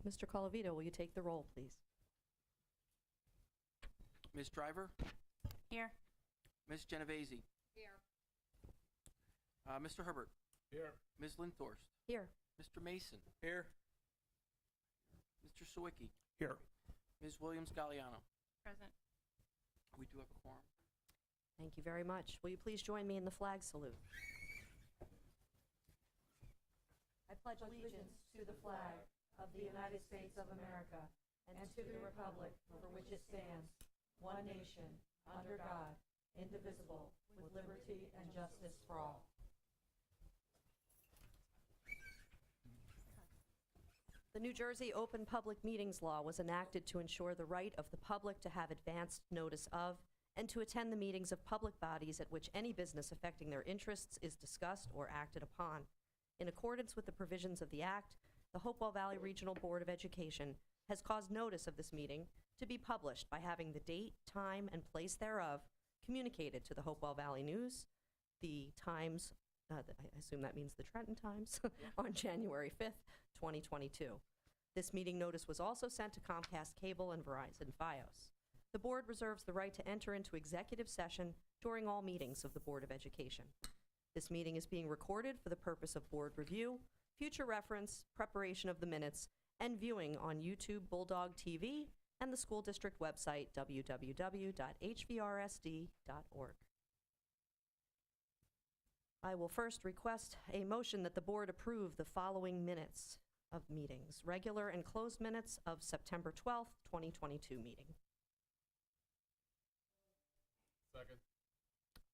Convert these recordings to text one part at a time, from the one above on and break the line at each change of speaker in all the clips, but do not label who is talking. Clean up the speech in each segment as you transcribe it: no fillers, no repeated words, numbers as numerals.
Mr. Colavito, will you take the roll, please?
Ms. Driver?
Here.
Ms. Genovese?
Here.
Mr. Herbert?
Here.
Ms. Linthorst?
Here.
Mr. Mason?
Here.
Mr. Sawicki?
Here.
Ms. Williams-Galliano?
Present.
We do have a quorum.
Thank you very much. Will you please join me in the flag salute? I pledge allegiance to the flag of the United States of America and to the republic for which it stands, one nation, under God, indivisible, with liberty and justice for all. The New Jersey Open Public Meetings Law was enacted to ensure the right of the public to have advanced notice of and to attend the meetings of public bodies at which any business affecting their interests is discussed or acted upon. In accordance with the provisions of the Act, the Hopewell Valley Regional Board of Education has caused notice of this meeting to be published by having the date, time, and place thereof communicated to the Hopewell Valley News, the Times, I assume that means the Trenton Times, on January 5th, 2022. This meeting notice was also sent to Comcast Cable and Verizon Fios. The board reserves the right to enter into executive session during all meetings of the Board of Education. This meeting is being recorded for the purpose of board review, future reference, preparation of the minutes, and viewing on YouTube Bulldog TV and the school district website, www.hvrsd.org. I will first request a motion that the board approve the following minutes of meetings. Regular and closed minutes of September 12th, 2022 meeting.
Second.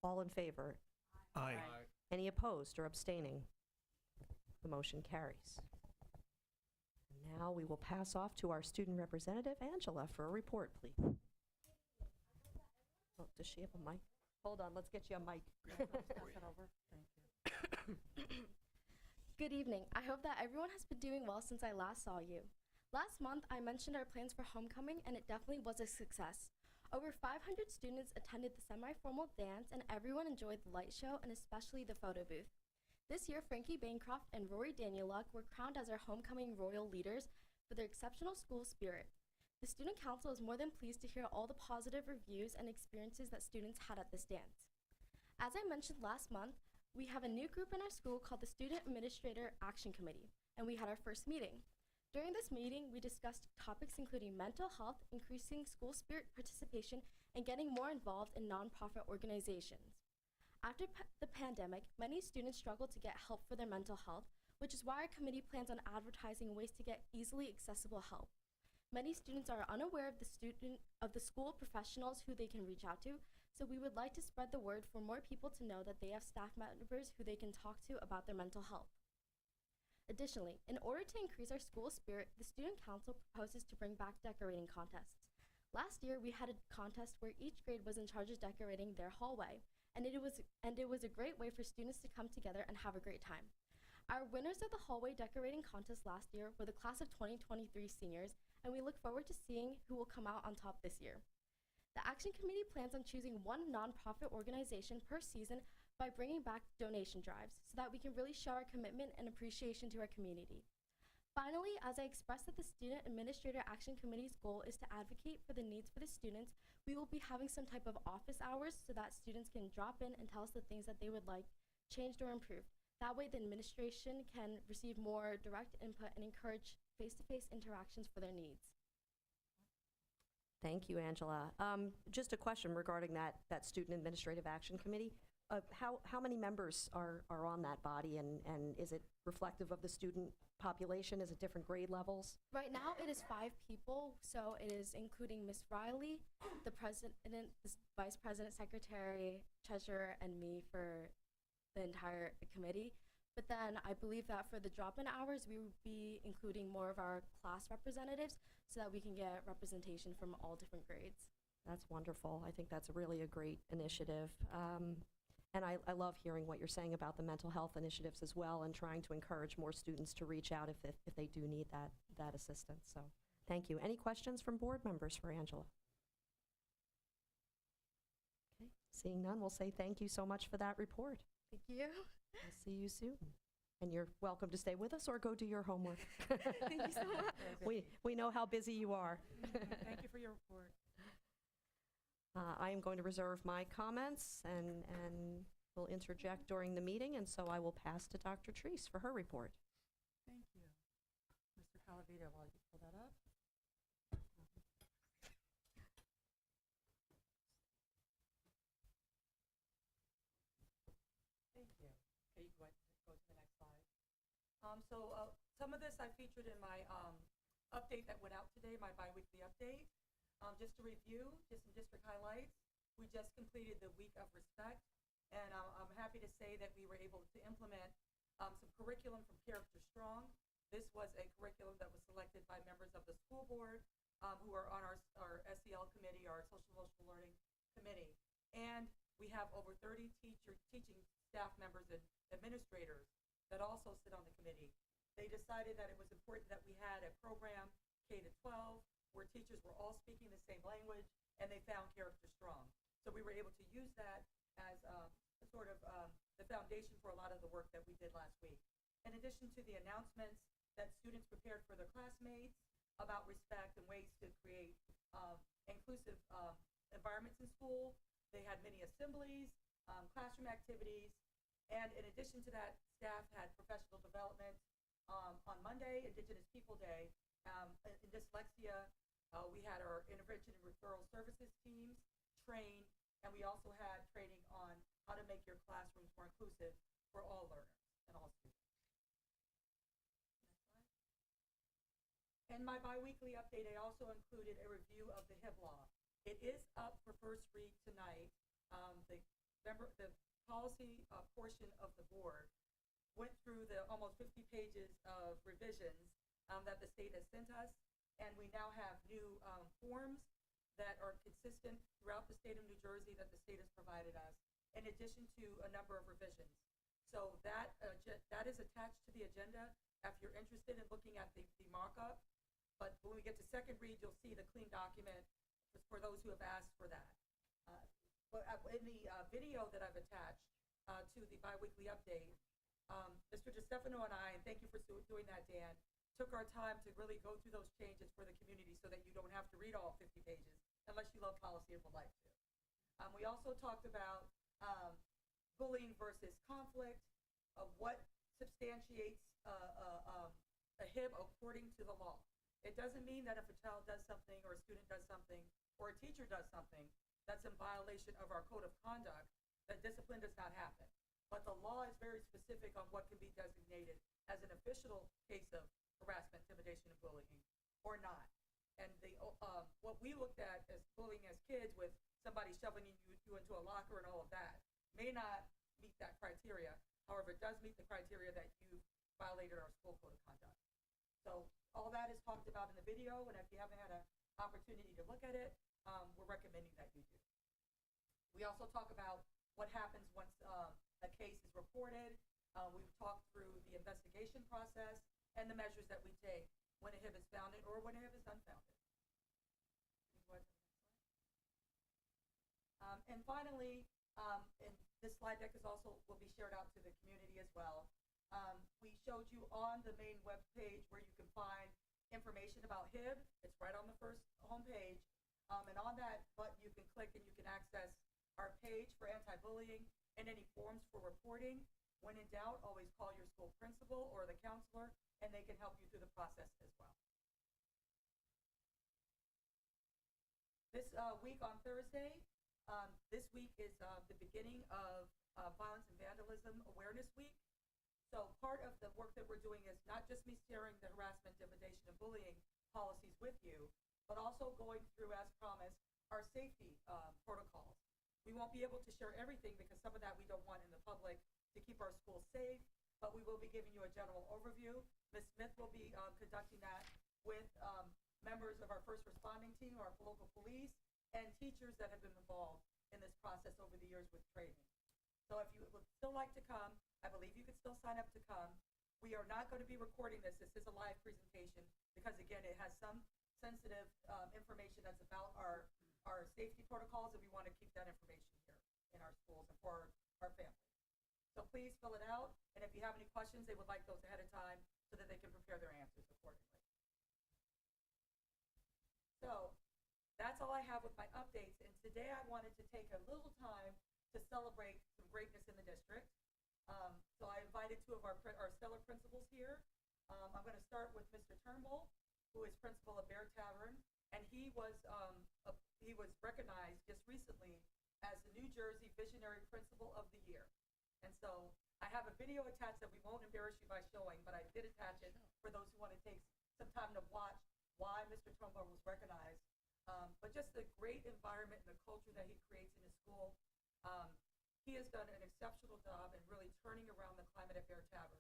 All in favor?
Aye.
Any opposed or abstaining? The motion carries. Now we will pass off to our student representative, Angela, for a report, please. Oh, does she have a mic? Hold on, let's get you a mic.
Good evening. I hope that everyone has been doing well since I last saw you. Last month, I mentioned our plans for homecoming, and it definitely was a success. Over 500 students attended the semi-formal dance, and everyone enjoyed the light show and especially the photo booth. This year, Frankie Bancroft and Rory Danieluk were crowned as our homecoming royal leaders for their exceptional school spirit. The Student Council is more than pleased to hear all the positive reviews and experiences that students had at this dance. As I mentioned last month, we have a new group in our school called the Student Administrator Action Committee, and we had our first meeting. During this meeting, we discussed topics including mental health, increasing school spirit participation, and getting more involved in nonprofit organizations. After the pandemic, many students struggled to get help for their mental health, which is why our committee plans on advertising ways to get easily accessible help. Many students are unaware of the school professionals who they can reach out to, so we would like to spread the word for more people to know that they have staff members who they can talk to about their mental health. Additionally, in order to increase our school spirit, the Student Council proposes to bring back decorating contests. Last year, we had a contest where each grade was in charge of decorating their hallway, and it was a great way for students to come together and have a great time. Our winners of the hallway decorating contest last year were the class of 2023 seniors, and we look forward to seeing who will come out on top this year. The Action Committee plans on choosing one nonprofit organization per season by bringing back donation drives so that we can really show our commitment and appreciation to our community. Finally, as I expressed that the Student Administrator Action Committee's goal is to advocate for the needs for the students, we will be having some type of office hours so that students can drop in and tell us the things that they would like changed or improved. That way the administration can receive more direct input and encourage face-to-face interactions for their needs.
Thank you, Angela. Just a question regarding that Student Administrative Action Committee. How many members are on that body, and is it reflective of the student population? Is it different grade levels?
Right now it is 5 people, so it is including Ms. Riley, the president, the vice president, secretary, treasurer, and me for the entire committee. But then I believe that for the drop-in hours, we will be including more of our class representatives so that we can get representation from all different grades.
That's wonderful. I think that's really a great initiative. And I love hearing what you're saying about the mental health initiatives as well, and trying to encourage more students to reach out if they do need that assistance. So thank you. Any questions from board members for Angela? Okay, seeing none, we'll say thank you so much for that report.
Thank you.
I'll see you soon. And you're welcome to stay with us or go do your homework.
Thank you so much.
We know how busy you are.
Thank you for your report.
I am going to reserve my comments and will interject during the meeting, and so I will pass to Dr. Treese for her report.
Thank you. Mr. Calavita, while you pull that up. Thank you. Okay, you go ahead and go to the next slide. Some of this I featured in my update that went out today, my biweekly update. Just to review, just some district highlights. We just completed the Week of Respect, and I'm happy to say that we were able to implement some curriculum from Character Strong. This was a curriculum that was selected by members of the school board who are on our SEL committee, our social emotional learning committee. And we have over 30 teaching staff members and administrators that also sit on the committee. They decided that it was important that we had a program K-12 where teachers were all speaking the same language, and they found Character Strong. So we were able to use that as sort of the foundation for a lot of the work that we did last week. In addition to the announcements that students prepared for their classmates about respect and ways to create inclusive environments in school, they had many assemblies, classroom activities, and in addition to that, staff had professional development on Monday, Indigenous People Day. In dyslexia, we had our intervention and referral services teams train, and we also had training on how to make your classrooms more inclusive for all learners and all students. Next slide. In my biweekly update, I also included a review of the HIB law. It is up for first read tonight. The policy portion of the board went through the almost 50 pages of revisions that the state has sent us, and we now have new forms that are consistent throughout the state of New Jersey that the state has provided us, in addition to a number of revisions. So that is attached to the agenda if you're interested in looking at the markup. But when we get to second read, you'll see the clean document for those who have asked for that. But in the video that I've attached to the biweekly update, Mr. DeStefano and I, and thank you for doing that, Dan, took our time to really go through those changes for the community so that you don't have to read all 50 pages unless you love policy and would like to. We also talked about bullying versus conflict, what substantiates a HIB according to the law. It doesn't mean that if a child does something or a student does something or a teacher does something that's in violation of our code of conduct, that discipline does not happen. But the law is very specific on what can be designated as an official case of harassment, intimidation, and bullying, or not. And what we looked at as bullying as kids with somebody shoving you into a locker and all of that may not meet that criteria. However, it does meet the criteria that you violated our school code of conduct. So all that is talked about in the video, and if you haven't had an opportunity to look at it, we're recommending that you do. We also talk about what happens once a case is reported. We've talked through the investigation process and the measures that we take when a HIB is founded or when a HIB is unfounded. And finally, and this slide deck will be shared out to the community as well. We showed you on the main web page where you can find information about HIB. It's right on the first homepage. And on that button, you can click and you can access our page for anti-bullying and any forms for reporting. When in doubt, always call your school principal or the counselor, and they can help you through the process as well. This week on Thursday, this week is the beginning of Violence and Vandalism Awareness Week. So part of the work that we're doing is not just me sharing the harassment, intimidation, and bullying policies with you, but also going through, as promised, our safety protocols. We won't be able to share everything because some of that we don't want in the public to keep our schools safe, but we will be giving you a general overview. Ms. Smith will be conducting that with members of our first responding team, our local police, and teachers that have been involved in this process over the years with training. So if you would still like to come, I believe you could still sign up to come. We are not going to be recording this. This is a live presentation because, again, it has some sensitive information that's about our safety protocols, and we want to keep that information here in our schools and for our families. So please fill it out, and if you have any questions, they would like those ahead of time so that they can prepare their answers accordingly. So that's all I have with my updates, and today I wanted to take a little time to celebrate some greatness in the district. So I invited two of our stellar principals here. I'm going to start with Mr. Turnbull, who is principal of Bear Tavern, and he was recognized just recently as the New Jersey Visionary Principal of the Year. And so I have a video attached that we won't embarrass you by showing, but I did attach it for those who want to take some time to watch why Mr. Turnbull was recognized. But just the great environment and the culture that he creates in his school. He has done an exceptional job in really turning around the climate at Bear Tavern.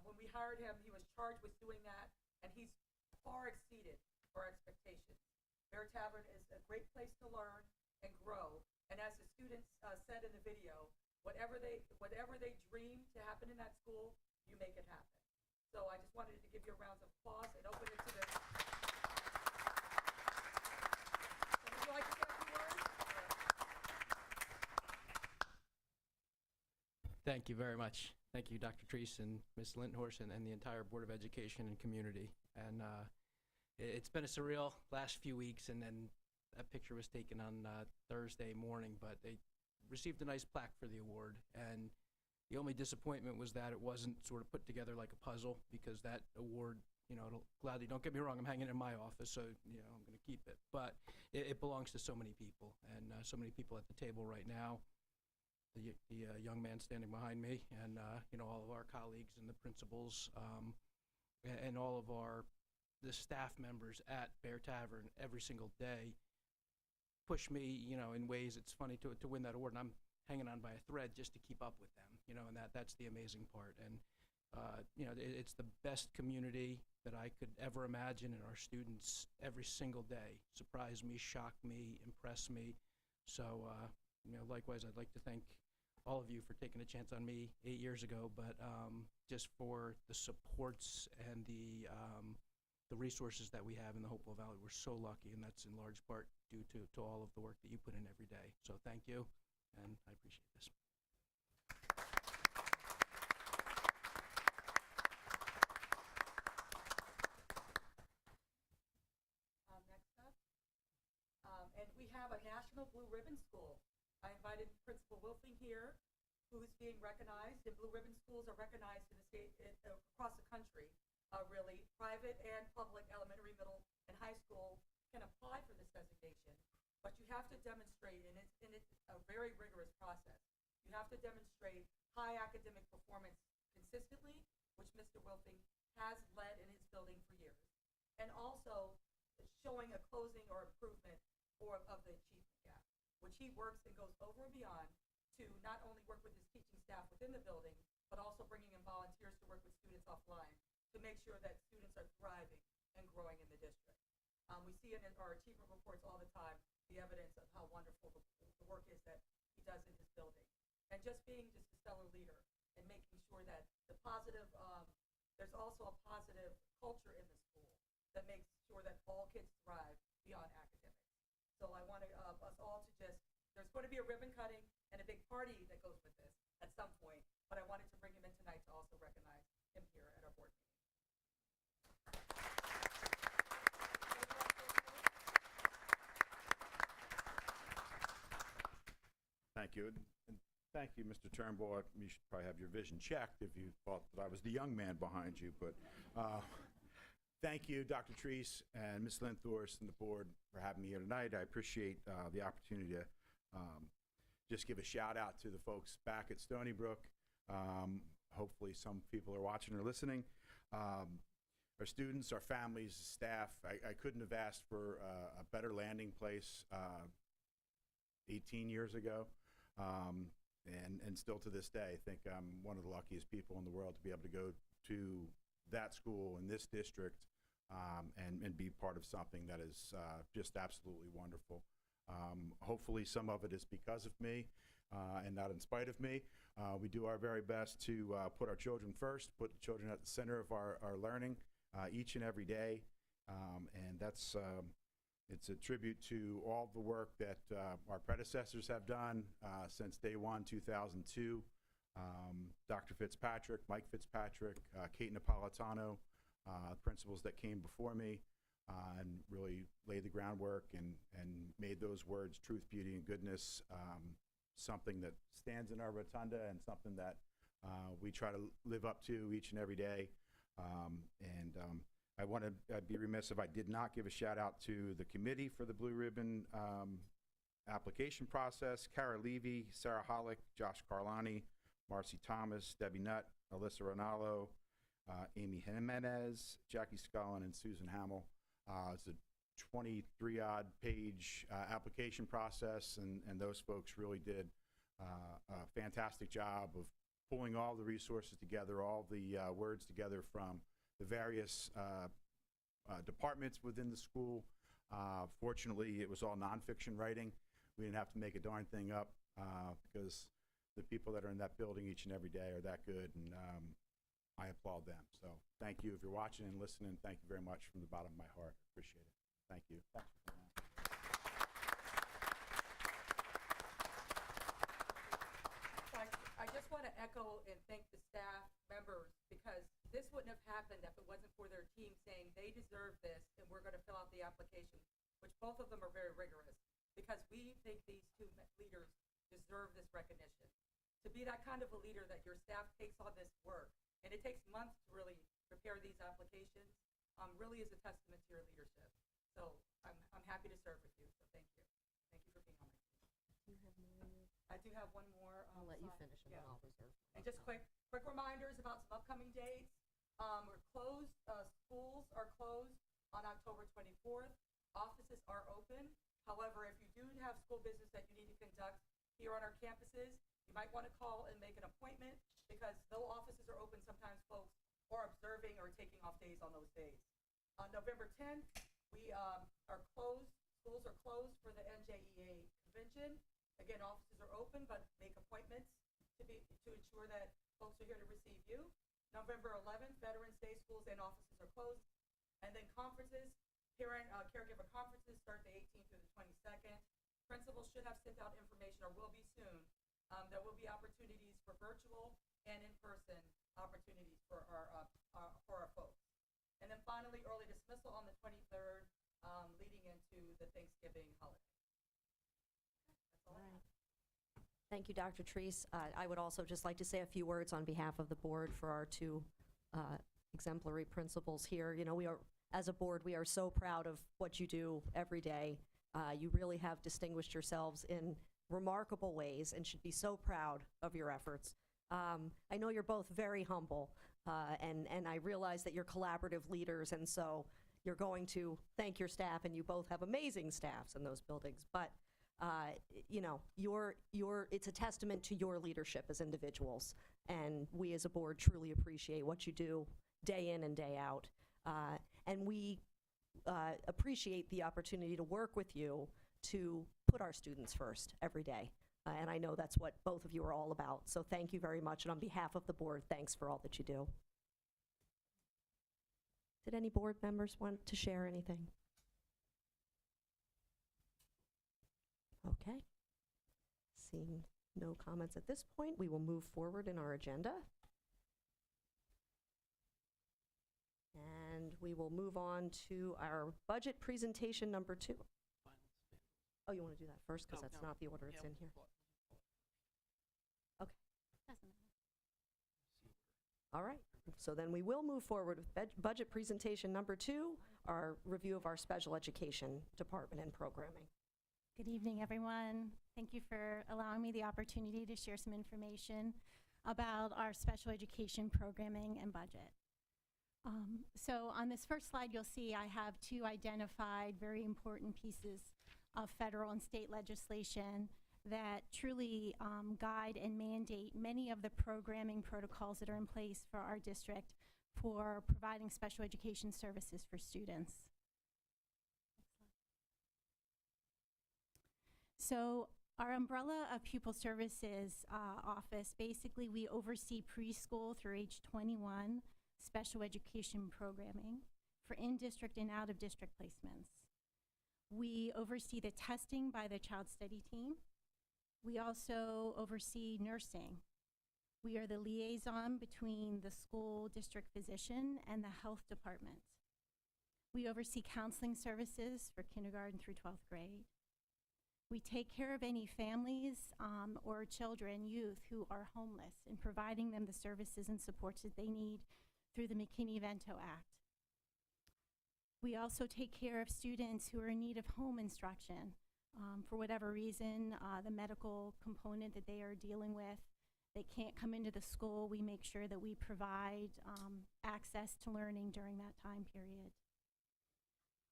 When we hired him, he was charged with doing that, and he's far exceeded our expectations. Bear Tavern is a great place to learn and grow, and as the students said in the video, whatever they dream to happen in that school, you make it happen. So I just wanted to give you a round of applause and open it to the. So would you like to say a few words?
Thank you very much. Thank you, Dr. Treese and Ms. Linthorst and the entire Board of Education and community. And it's been a surreal last few weeks, and then that picture was taken on Thursday morning, but they received a nice plaque for the award. And the only disappointment was that it wasn't sort of put together like a puzzle, because that award, it'll gladly, don't get me wrong, I'm hanging it in my office, so, I'm going to keep it. But it belongs to so many people, and so many people at the table right now. The young man standing behind me, and all of our colleagues and the principals, and all of the staff members at Bear Tavern every single day push me, in ways it's funny to win that award, and I'm hanging on by a thread just to keep up with them, and that's the amazing part. And it's the best community that I could ever imagine, and our students every single day surprise me, shock me, impress me. So likewise, I'd like to thank all of you for taking a chance on me 8 years ago, but just for the supports and the resources that we have in the Hopewell Valley. We're so lucky, and that's in large part due to all of the work that you put in every day. So thank you, and I appreciate this.
Next up, and we have a National Blue Ribbon School. I invited Principal Wolfing here, who's being recognized, and Blue Ribbon schools are recognized in the state, across the country, really. Private and public elementary, middle, and high school can apply for this designation, but you have to demonstrate, and it's a very rigorous process. You have to demonstrate high academic performance consistently, which Mr. Wolfing has led in his building for years, and also showing a closing or improvement of the achievement gap, which he works and goes over and beyond to not only work with his teaching staff within the building, but also bringing in volunteers to work with students offline to make sure that students are thriving and growing in the district. We see it in our achievement reports all the time, the evidence of how wonderful the work is that he does in his building. And just being just a stellar leader and making sure that the positive, there's also a positive culture in the school that makes sure that all kids thrive beyond academics. So I want us all to there's going to be a ribbon cutting and a big party that goes with this at some point, but I wanted to bring him in tonight to also recognize him here at our board meeting.
Thank you. And thank you, Mr. Turnbull. You should probably have your vision checked if you thought that I was the young man behind you. But thank you, Dr. Treese and Ms. Linthorst and the board for having me here tonight. I appreciate the opportunity to just give a shout out to the folks back at Stony Brook. Hopefully some people are watching or listening. Our students, our families, staff, I couldn't have asked for a better landing place 18 years ago. And still to this day, I think I'm one of the luckiest people in the world to be able to go to that school in this district and be part of something that is just absolutely wonderful. Hopefully some of it is because of me and not in spite of me. We do our very best to put our children first, put the children at the center of our learning each and every day. And that's it's a tribute to all the work that our predecessors have done since day one, 2002. Dr. Fitzpatrick, Mike Fitzpatrick, Kate Napolitano, principals that came before me, and really laid the groundwork and made those words, truth, beauty, and goodness, something that stands in our rotunda and something that we try to live up to each and every day. I'd be remiss if I did not give a shout out to the committee for the Blue Ribbon application process: Kara Levy, Sarah Hollick, Josh Carlani, Marcy Thomas, Debbie Nutt, Alyssa Ronaldo, Amy Jimenez, Jackie Scullin, and Susan Hamill. It's a 23-odd page application process, and those folks really did a fantastic job of pulling all the resources together, all the words together from the various departments within the school. Fortunately, it was all nonfiction writing. We didn't have to make a darn thing up because the people that are in that building each and every day are that good, and I applaud them. So thank you. If you're watching and listening, thank you very much from the bottom of my heart. Appreciate it. Thank you. Thanks for coming out.
I just want to echo and thank the staff members, because this wouldn't have happened if it wasn't for their team saying they deserve this and we're going to fill out the application, which both of them are very rigorous, because we think these two leaders deserve this recognition. To be that kind of a leader that your staff takes on this work, and it takes months to really prepare these applications, really is a testament to your leadership. So I'm happy to serve with you, so thank you. Thank you for being on my team. I do have one more.
I'll let you
slide.
finish, and
Yeah.
then I'll reserve.
And just quick reminders about some upcoming dates. We're closed, schools are closed on October 24th. Offices are open. However, if you do have school business that you need to conduct here on our campuses, you might want to call and make an appointment, because though offices are open, sometimes folks are observing or taking off days on those days. On November 10th, we are closed. Schools are closed for the NJEA convention. Again, offices are open, but make appointments to ensure that folks are here to receive you. November 11th, Veterans Day, schools and offices are closed. And then conferences, caregiver conferences start the 18th through the 22nd. Principals should have sent out information, or will be soon. There will be opportunities for virtual and in-person opportunities for our folks. And then finally, early dismissal on the 23rd, leading into the Thanksgiving holiday. That's all I have.
Thank you, Dr. Treese. I would also just like to say a few words on behalf of the board for our two exemplary principals here. You know, we are, as a board, we are so proud of what you do every day. You really have distinguished yourselves in remarkable ways and should be so proud of your efforts. I know you're both very humble, and I realize that you're collaborative leaders, and so you're going to thank your staff, and you both have amazing staffs in those buildings. But you know, it's a testament to your leadership as individuals, and we as a board truly appreciate what you do day in and day out. And we appreciate the opportunity to work with you to put our students first every day. And I know that's what both of you are all about. So thank you very much. And on behalf of the board, thanks for all that you do. Did any board members want to share anything? Okay. Seeing no comments at this point, we will move forward in our agenda. And we will move on to our budget presentation number 2. Oh, you want to do that first, because that's not the order it's in here? Okay. All right. So then we will move forward with budget presentation number 2, our review of our special education department and programming.
Good evening, everyone. Thank you for allowing me the opportunity to share some information about our special education programming and budget. So on this first slide, you'll see I have 2 identified very important pieces of federal and state legislation that truly guide and mandate many of the programming protocols that are in place for our district for providing special education services for students. So our umbrella of pupil services office, basically we oversee preschool through age 21 special education programming for in-district and out-of-district placements. We oversee the testing by the child study team. We also oversee nursing. We are the liaison between the school district physician and the health department. We oversee counseling services for kindergarten through 12th grade. We take care of any families or children, youth who are homeless, and providing them the services and supports that they need through the McKinney-Vento Act. We also take care of students who are in need of home instruction. For whatever reason, the medical component that they are dealing with, they can't come into the school. We make sure that we provide access to learning during that time period.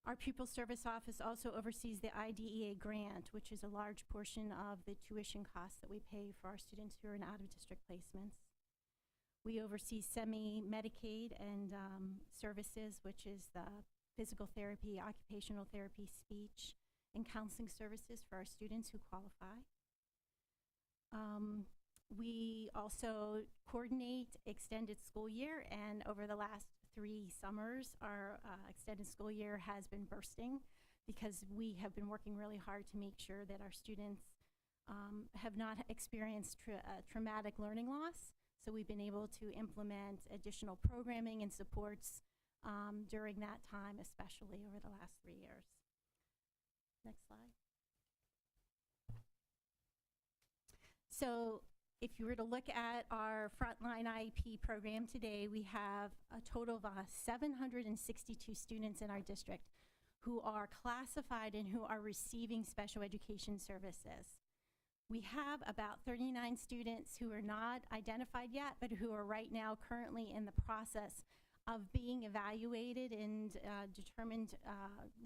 Our Pupil Service Office also oversees the IDEA grant, which is a large portion of the tuition costs that we pay for our students who are in out-of-district placements. We oversee semi-Medicaid and services, which is the physical therapy, occupational therapy, speech, and counseling services for our students who qualify. We also coordinate extended school year, and over the last 3 summers, our extended school year has been bursting because we have been working really hard to make sure that our students have not experienced traumatic learning loss. So we've been able to implement additional programming and supports during that time, especially over the last 3 years. Next slide. So if you were to look at our frontline IEP program today, we have a total of 762 students in our district who are classified and who are receiving special education services. We have about 39 students who are not identified yet, but who are right now currently in the process of being evaluated and determined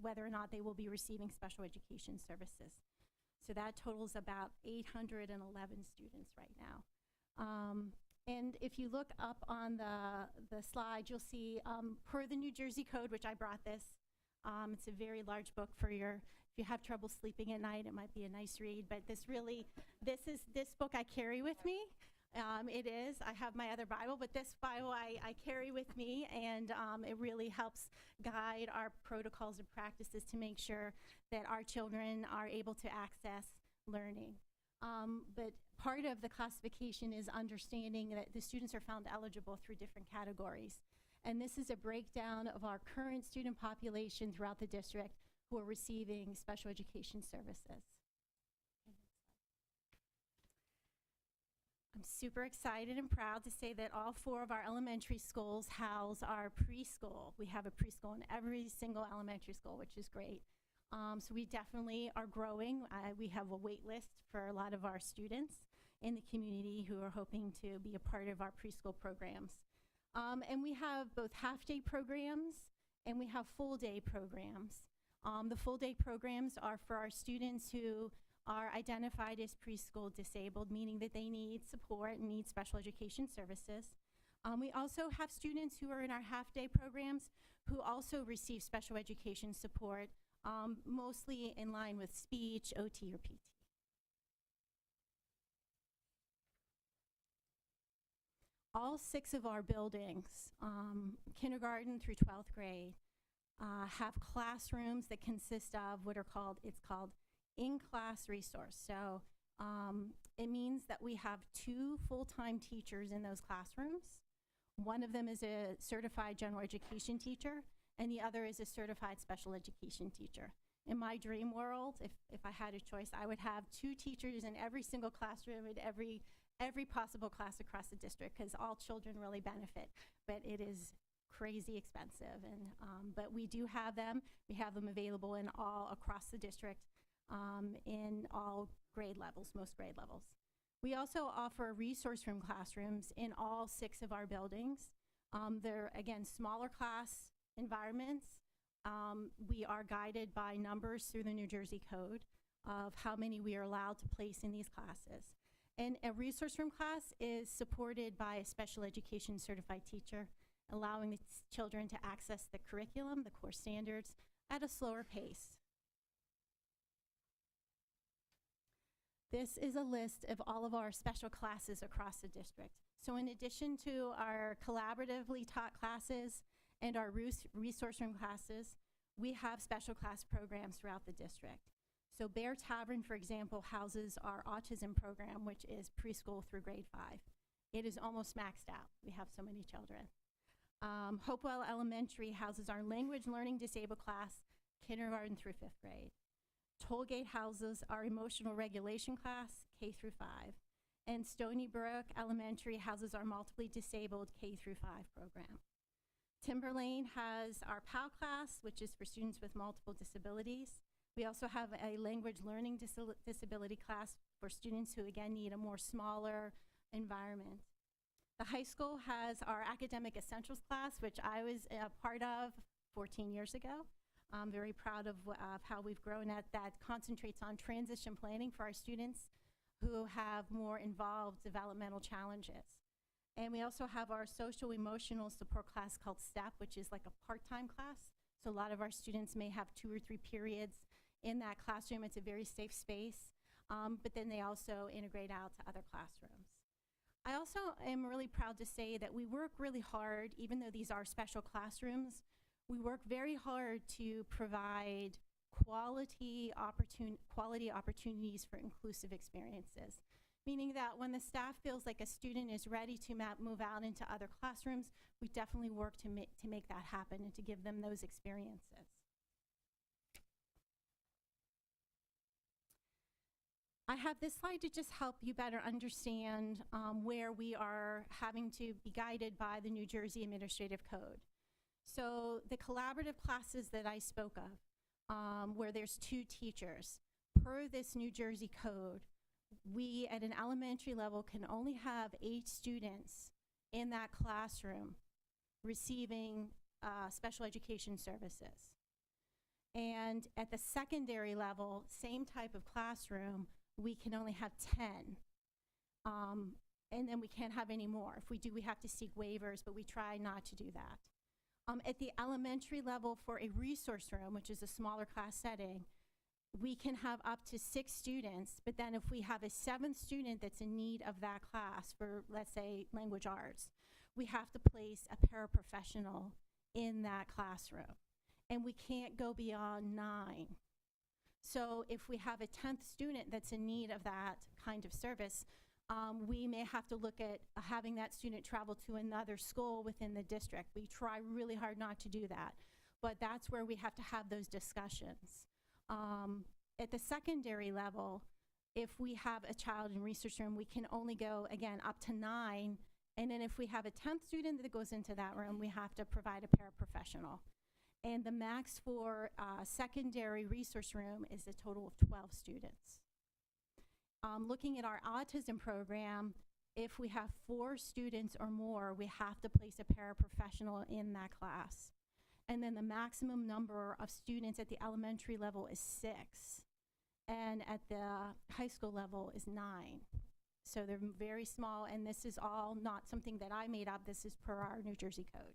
whether or not they will be receiving special education services. So that totals about 811 students right now. And if you look up on the slide, you'll see per the New Jersey Code, which I brought this, it's a very large book for if you have trouble sleeping at night, it might be a nice read, but this book I carry with me. It is, I have my other Bible, but this Bible I carry with me, and it really helps guide our protocols and practices to make sure that our children are able to access learning. But part of the classification is understanding that the students are found eligible through different categories. And this is a breakdown of our current student population throughout the district who are receiving special education services. I'm super excited and proud to say that all 4 of our elementary schools house our preschool. We have a preschool in every single elementary school, which is great. So we definitely are growing. We have a wait list for a lot of our students in the community who are hoping to be a part of our preschool programs. And we have both half-day programs and we have full-day programs. The full-day programs are for our students who are identified as preschool disabled, meaning that they need support and need special education services. We also have students who are in our half-day programs who also receive special education support, mostly in line with speech, OT, or PT. All 6 of our buildings, kindergarten through 12th grade, have classrooms that consist of what are called in-class resource. So it means that we have 2 full-time teachers in those classrooms. One of them is a certified general education teacher, and the other is a certified special education teacher. In my dream world, if I had a choice, I would have 2 teachers in every single classroom in every possible class across the district, because all children really benefit, but it is crazy expensive. And but we do have them. We have them available in all across the district, in all grade levels, most grade levels. We also offer resource room classrooms in all 6 of our buildings. They're, again, smaller class environments. We are guided by numbers through the New Jersey Code of how many we are allowed to place in these classes. And a resource room class is supported by a special education certified teacher, allowing the children to access the curriculum, the core standards, at a slower pace. This is a list of all of our special classes across the district. So in addition to our collaboratively taught classes and our resource room classes, we have special class programs throughout the district. So Bear Tavern, for example, houses our autism program, which is preschool through grade 5. It is almost maxed out. We have so many children. Hopewell Elementary houses our language learning disabled class, kindergarten through 5th grade. Tollgate houses our emotional regulation class, K through 5. And Stony Brook Elementary houses our multiply disabled K through 5 program. Timberlane has our PAL class, which is for students with multiple disabilities. We also have a language learning disability class for students who, again, need a more smaller environment. The high school has our academic essentials class, which I was a part of 14 years ago. I'm very proud of how we've grown at that. Concentrates on transition planning for our students who have more involved developmental challenges. And we also have our social emotional support class called STEP, which is like a part-time class. So a lot of our students may have 2 or 3 periods in that classroom. It's a very safe space, but then they also integrate out to other classrooms. I also am really proud to say that we work really hard, even though these are special classrooms, we work very hard to provide quality opportunities for inclusive experiences. Meaning that when the staff feels like a student is ready to move out into other classrooms, we definitely work to make that happen and to give them those experiences. I have this slide to just help you better understand where we are having to be guided by the New Jersey Administrative Code. So the collaborative classes that I spoke of, where there's 2 teachers, per this New Jersey code, we at an elementary level can only have 8 students in that classroom receiving special education services. And at the secondary level, same type of classroom, we can only have 10. And then we can't have any more. If we do, we have to seek waivers, but we try not to do that. At the elementary level for a resource room, which is a smaller class setting, we can have up to 6 students, but then if we have a 7th student that's in need of that class for, let's say, language arts, we have to place a paraprofessional in that classroom. And we can't go beyond 9. So if we have a 10th student that's in need of that kind of service, we may have to look at having that student travel to another school within the district. We try really hard not to do that, but that's where we have to have those discussions. At the secondary level, if we have a child in research room, we can only go, again, up to 9, and then if we have a 10th student that goes into that room, we have to provide a paraprofessional. And the max for secondary resource room is a total of 12 students. Looking at our autism program, if we have 4 students or more, we have to place a paraprofessional in that class. And then the maximum number of students at the elementary level is 6. And at the high school level is 9. So they're very small, and this is all not something that I made up. This is per our New Jersey code.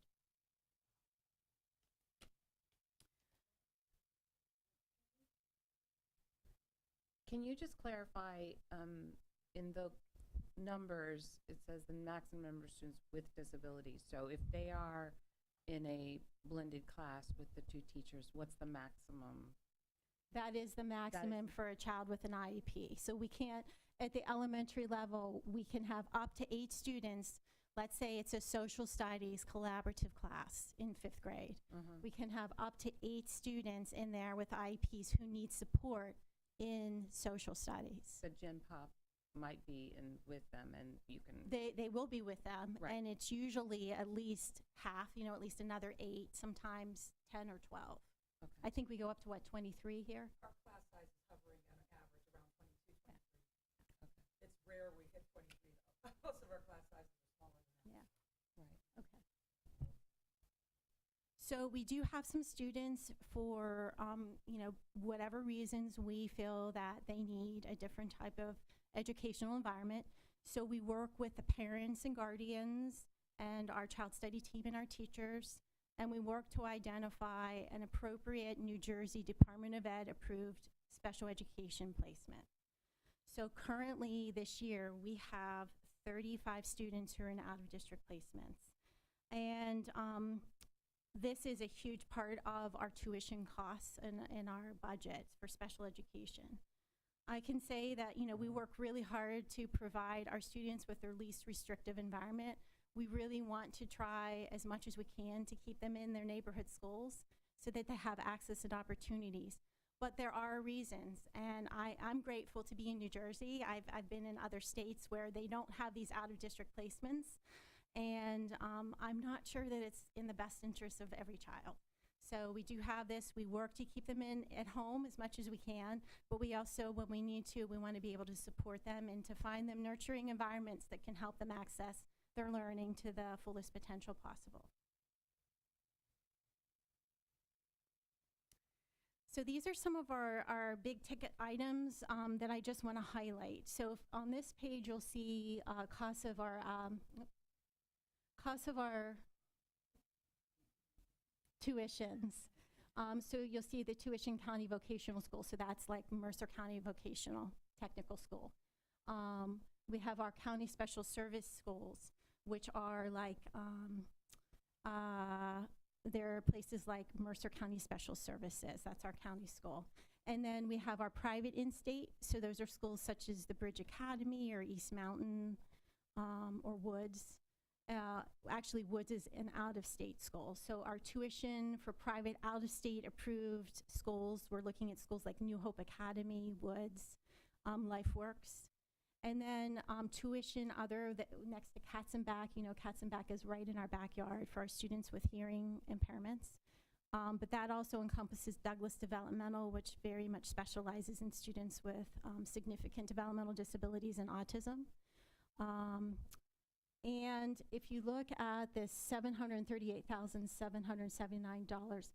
Can you just clarify, in the numbers, it says the maximum number of students with disabilities. So if they are in a blended class with the 2 teachers, what's the maximum?
That is the maximum for a child with an IEP. So we can't, at the elementary level, we can have up to 8 students. Let's say it's a social studies collaborative class in 5th grade. We can have up to 8 students in there with IEPs who need support in social studies.
The Gen Pop might be in with them, and you can...
They will be with them,
right.
And it's usually at least half, at least another 8, sometimes 10 or 12.
Okay.
I think we go up to, 23 here?
Our class size is hovering at an average around 22, 23.
Okay.
It's rare we hit 23, though. Most of our class sizes are smaller than that.
Yeah. Right. Okay. So we do have some students for, whatever reasons we feel that they need a different type of educational environment. So we work with the parents and guardians and our child study team and our teachers, and we work to identify an appropriate New Jersey Department of Ed approved special education placement. So currently this year we have 35 students who are in out-of-district placements. And this is a huge part of our tuition costs in our budget for special education. I can say that, you know, we work really hard to provide our students with their least restrictive environment. We really want to try as much as we can to keep them in their neighborhood schools so that they have access and opportunities. But there are reasons, and I'm grateful to be in New Jersey. I've been in other states where they don't have these out-of-district placements, and I'm not sure that it's in the best interest of every child. So we do have this. We work to keep them at home as much as we can, but we also, when we need to, we want to be able to support them and to find them nurturing environments that can help them access their learning to the fullest potential possible. So these are some of our big ticket items that I just want to highlight. So on this page, you'll see costs of our tuitions. So you'll see the tuition county vocational school. So that's like Mercer County Vocational Technical School. We have our county special service schools, which are like, there are places like Mercer County Special Services. That's our county school. And then we have our private in-state. So those are schools such as the Bridge Academy or East Mountain or Woods. Actually, Woods is an out-of-state school. So our tuition for private out-of-state approved schools, we're looking at schools like New Hope Academy, Woods, LifeWorks. And then tuition next to Katzenbach. You know, Katzenbach is right in our backyard for our students with hearing impairments. But that also encompasses Douglas Developmental, which very much specializes in students with significant developmental disabilities and autism. And if you look at this $738,779,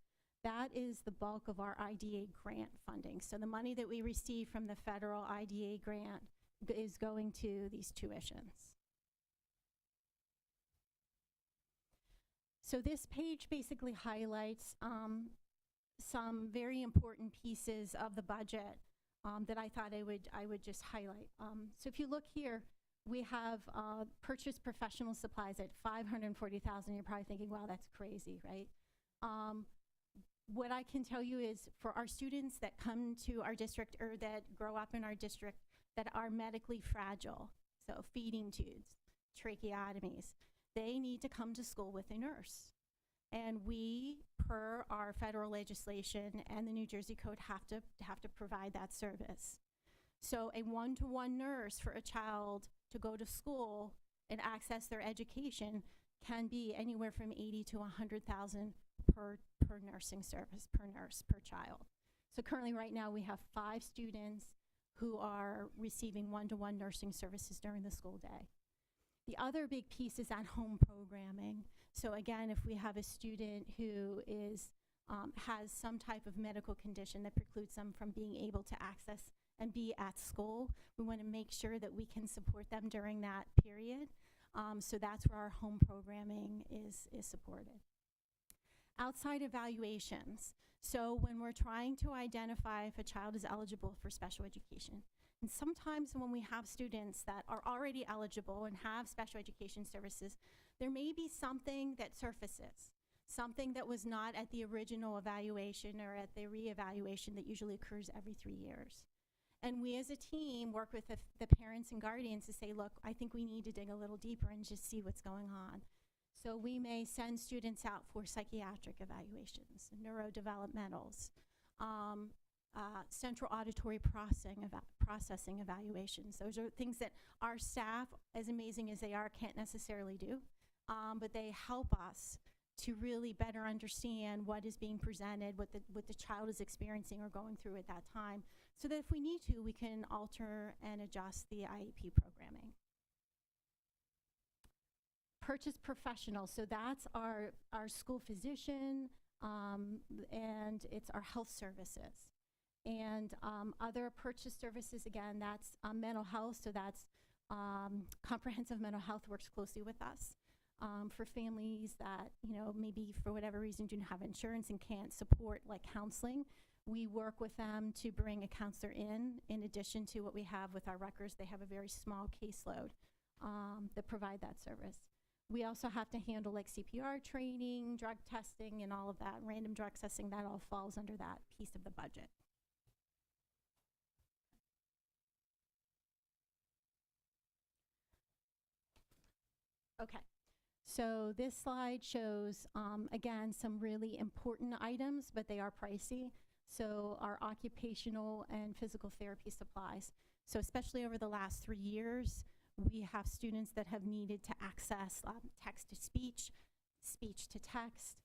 that is the bulk of our IDA grant funding. So the money that we receive from the federal IDA grant is going to these tuitions. So this page basically highlights some very important pieces of the budget that I thought I would just highlight. So if you look here, we have purchased professional supplies at $540,000. You're probably thinking, wow, that's crazy, right? What I can tell you is for our students that come to our district or that grow up in our district that are medically fragile, so feeding tubes, tracheotomies, they need to come to school with a nurse. And we, per our federal legislation and the New Jersey Code, have to provide that service. So a one-to-one nurse for a child to go to school and access their education can be anywhere from $80,000 to $100,000 per nursing service, per nurse, per child. So currently right now we have 5 students who are receiving one-to-one nursing services during the school day. The other big piece is at-home programming. So again, if we have a student who is has some type of medical condition that precludes them from being able to access and be at school, we want to make sure that we can support them during that period. So that's where our home programming is supported. Outside evaluations. So when we're trying to identify if a child is eligible for special education, and sometimes when we have students that are already eligible and have special education services, there may be something that surfaces, something that was not at the original evaluation or at the reevaluation that usually occurs every 3 years. And we as a team work with the parents and guardians to say, look, I think we need to dig a little deeper and just see what's going on. So we may send students out for psychiatric evaluations, neurodevelopmentals, central auditory processing evaluations. Those are things that our staff, as amazing as they are, can't necessarily do, but they help us to really better understand what is being presented, what the child is experiencing or going through at that time, so that if we need to, we can alter and adjust the IEP programming. Purchase professional, so that's our school physician, and it's our health services. And other purchase services, again, that's mental health, so that's comprehensive mental health works closely with us. For families that, you know, maybe for whatever reason do not have insurance and can't support like counseling, we work with them to bring a counselor in addition to what we have with our records. They have a very small caseload that provide that service. We also have to handle like CPR training, drug testing, and all of that, random drug testing. That all falls under that piece of the budget. Okay. So this slide shows, again, some really important items, but they are pricey. So our occupational and physical therapy supplies. So especially over the last 3 years, we have students that have needed to access text-to-speech, speech-to-text.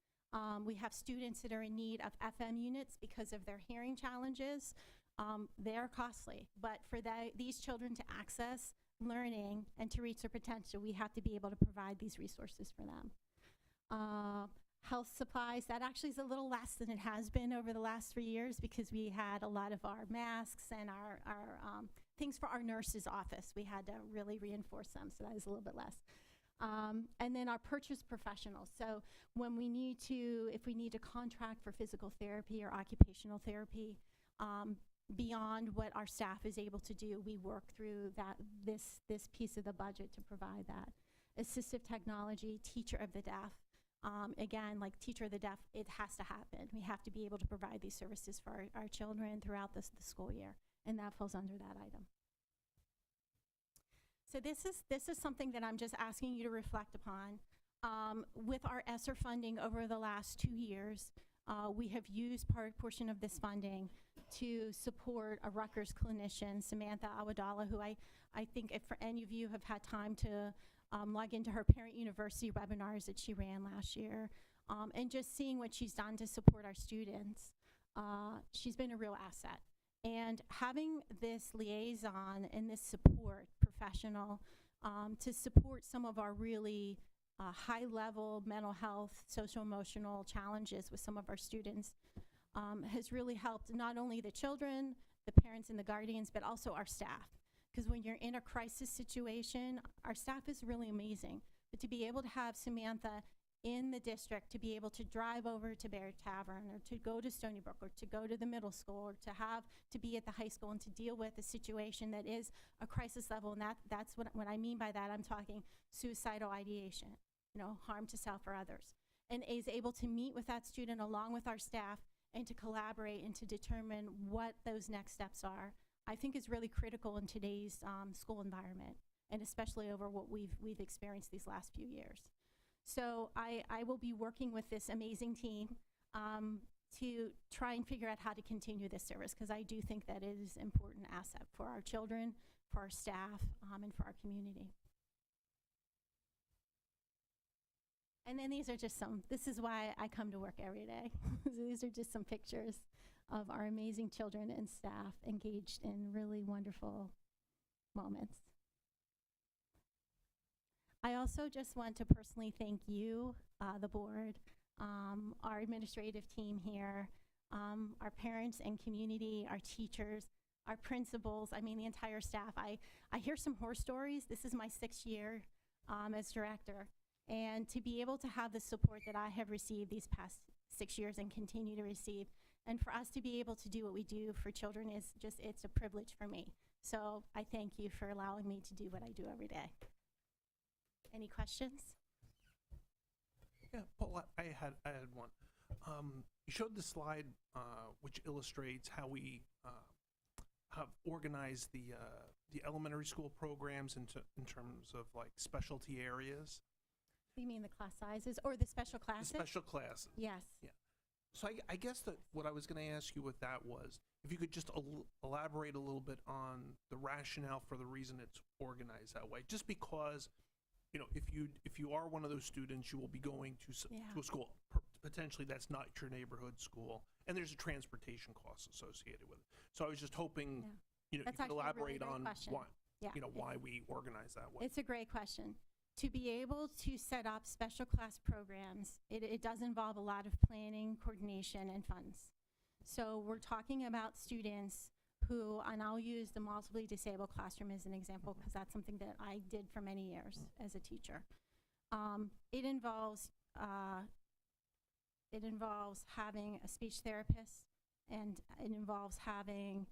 We have students that are in need of FM units because of their hearing challenges. They're costly, but for these children to access learning and to reach their potential, we have to be able to provide these resources for them. Health supplies, that actually is a little less than it has been over the last 3 years because we had a lot of our masks and our things for our nurse's office. We had to really reinforce them, so that is a little bit less. And then our purchase professionals. So when we need to, if we need to contract for physical therapy or occupational therapy, beyond what our staff is able to do, we work through this piece of the budget to provide that. Assistive technology, teacher of the deaf. Again, like teacher of the deaf, it has to happen. We have to be able to provide these services for our children throughout the school year, and that falls under that item. So this is something that I'm just asking you to reflect upon. With our ESSER funding over the last 2 years, we have used portion of this funding to support a Rutgers clinician, Samantha Awadala, who I think if for any of you have had time to log into her Parent University webinars that she ran last year, and just seeing what she's done to support our students, she's been a real asset. And having this liaison and this support professional to support some of our really high-level mental health, social-emotional challenges with some of our students has really helped not only the children, the parents and the guardians, but also our staff. Because when you're in a crisis situation, our staff is really amazing. But to be able to have Samantha in the district, to be able to drive over to Bear Tavern or to go to Stony Brook or to go to the middle school or to be at the high school and to deal with a situation that is a crisis level, and that's what I mean by that. I'm talking suicidal ideation, harm to self or others, and is able to meet with that student along with our staff and to collaborate and to determine what those next steps are, I think is really critical in today's school environment, and especially over what we've experienced these last few years. So I will be working with this amazing team to try and figure out how to continue this service, because I do think that it is an important asset for our children, for our staff, and for our community. And then these are just this is why I come to work every day. These are just some pictures of our amazing children and staff engaged in really wonderful moments. I also just want to personally thank you, the board, our administrative team here, our parents and community, our teachers, our principals, the entire staff. I hear some horror stories. This is my 6th year as director. And to be able to have the support that I have received these past 6 years and continue to receive, and for us to be able to do what we do for children it's a privilege for me. So I thank you for allowing me to do what I do every day. Any questions?
Yeah, Paul, I had one. You showed the slide which illustrates how we have organized the elementary school programs in terms of like specialty areas.
You mean the class sizes or the special classes?
The special classes.
Yes.
Yeah. So I guess that what I was going to ask you with that was, if you could just elaborate a little bit on the rationale for the reason it's organized that way. Just because, if you are one of those students, you will be going to a school potentially that's not your neighborhood school, and there's a transportation cost associated with it. So I was just hoping, you could elaborate on why we organize that way.
It's a great question. To be able to set up special class programs, it does involve a lot of planning, coordination, and funds. So we're talking about students who, and I'll use the multiply disabled classroom as an example because that's something that I did for many years as a teacher. It involves having a speech therapist, and it involves having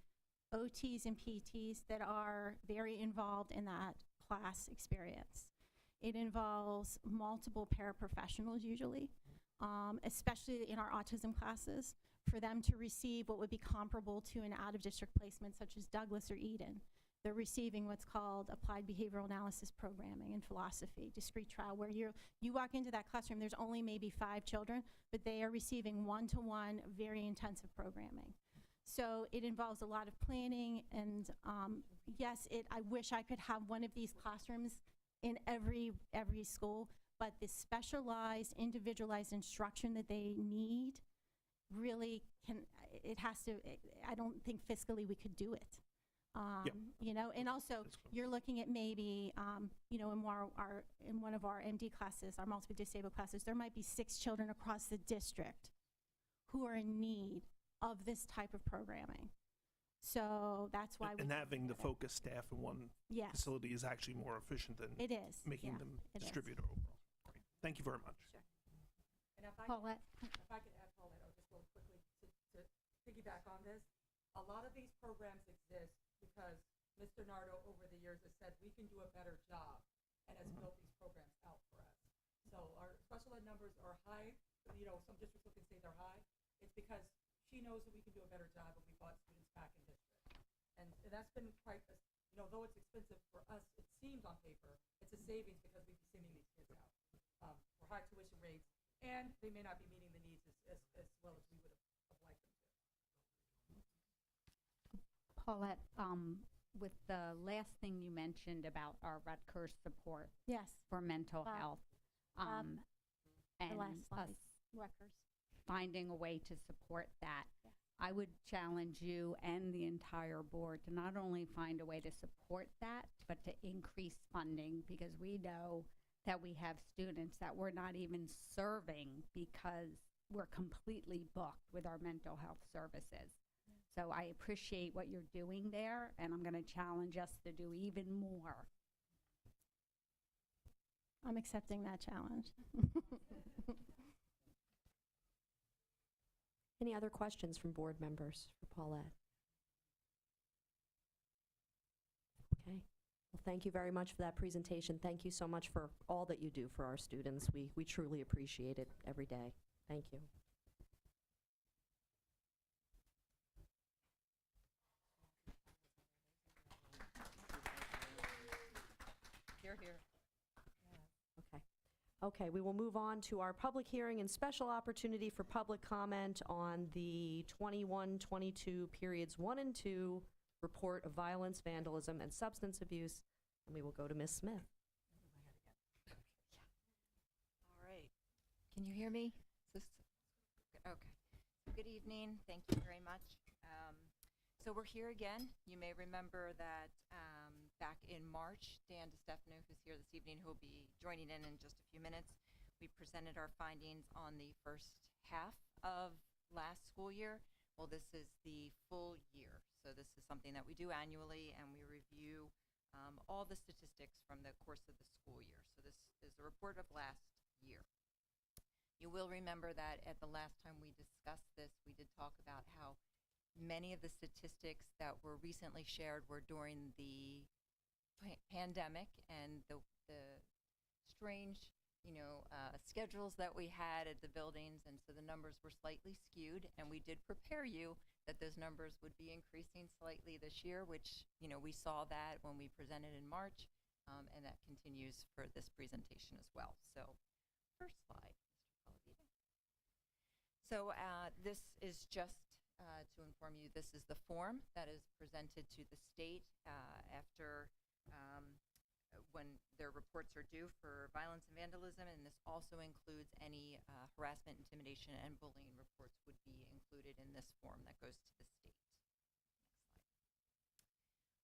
OTs and PTs that are very involved in that class experience. It involves multiple paraprofessionals usually, especially in our autism classes, for them to receive what would be comparable to an out-of-district placement such as Douglas or Eden. they're receiving what's called applied behavioral analysis programming and philosophy, discrete trial, where you walk into that classroom, there's only maybe 5 children, but they are receiving one-to-one, very intensive programming. So it involves a lot of planning, and yes, I wish I could have one of these classrooms in every school, but the specialized, individualized instruction that they need really I don't think fiscally we could do it. You know, and also you're looking at maybe, you know, in one of our MD classes, our multiple disabled classes, there might be 6 children across the district who are in need of this type of programming. So that's why
And having the focus staff in one facility is actually more efficient than making them distributed overall. Great. Thank you very much.
Sure. And if I
Paulette.
If I could add, Paulette, just real quickly to piggyback on this, a lot of these programs exist because Mr. Nardo over the years has said we can do a better job and has built these programs out for us. So our special ed numbers are high. You know, some districts look and say they're high. It's because she knows that we can do a better job and we brought students back in district. And that's been quite, you know, though it's expensive for us, it seems on paper, it's a savings because we'd be sending these kids out for high tuition rates, and they may not be meeting the needs as well as we would have liked them to.
Paulette, with the last thing you mentioned about our Rutgers support for mental health, and
the last slide.
us finding a way to support that, I would challenge you and the entire board to not only find a way to support that, but to increase funding, because we know that we have students that we're not even serving because we're completely booked with our mental health services. So I appreciate what you're doing there, and I'm going to challenge us to do even more.
I'm accepting that challenge.
Any other questions from board members for Paulette? Okay. Well, thank you very much for that presentation. Thank you so much for all that you do for our students. We truly appreciate it every day. Thank you.
Here, here.
Okay. Okay, we will move on to our public hearing and special opportunity for public comment on the 21-22 periods 1 and 2 report of violence, vandalism, and substance abuse. And we will go to Ms. Smith.
All right. Can you hear me? Is this okay? Good evening. Thank you very much. So we're here again. You may remember that back in March, Dan DeStefano, who's here this evening, who will be joining in just a few minutes, we presented our findings on the first half of last school year. Well, this is the full year. So this is something that we do annually, and we review all the statistics from the course of the school year. So this is a report of last year. You will remember that at the last time we discussed this, we did talk about how many of the statistics that were recently shared were during the pandemic and the strange, schedules that we had at the buildings, and so the numbers were slightly skewed, and we did prepare you that those numbers would be increasing slightly this year, which, we saw that when we presented in March, and that continues for this presentation as well. So, first slide, Mr. Paladino. So this is just to inform you, this is the form that is presented to the state after when their reports are due for violence and vandalism, and this also includes any harassment, intimidation, and bullying reports would be included in this form that goes to the state. Next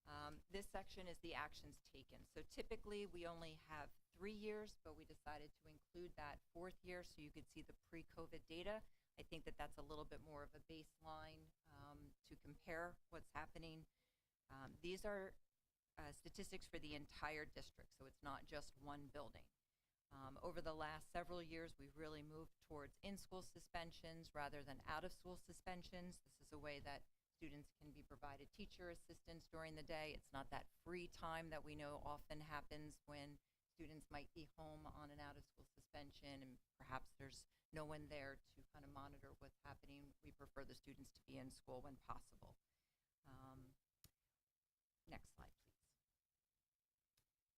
slide. This section is the actions taken. So typically we only have 3 years, but we decided to include that 4th year so you could see the pre-COVID data. I think that that's a little bit more of a baseline to compare what's happening. These are statistics for the entire district, so it's not just one building. Over the last several years, we've really moved towards in-school suspensions rather than out-of-school suspensions. This is a way that students can be provided teacher assistance during the day. It's not that free time that we know often happens when students might be home on an out-of-school suspension and perhaps there's no one there to kind of monitor what's happening. We prefer the students to be in school when possible. Next slide, please.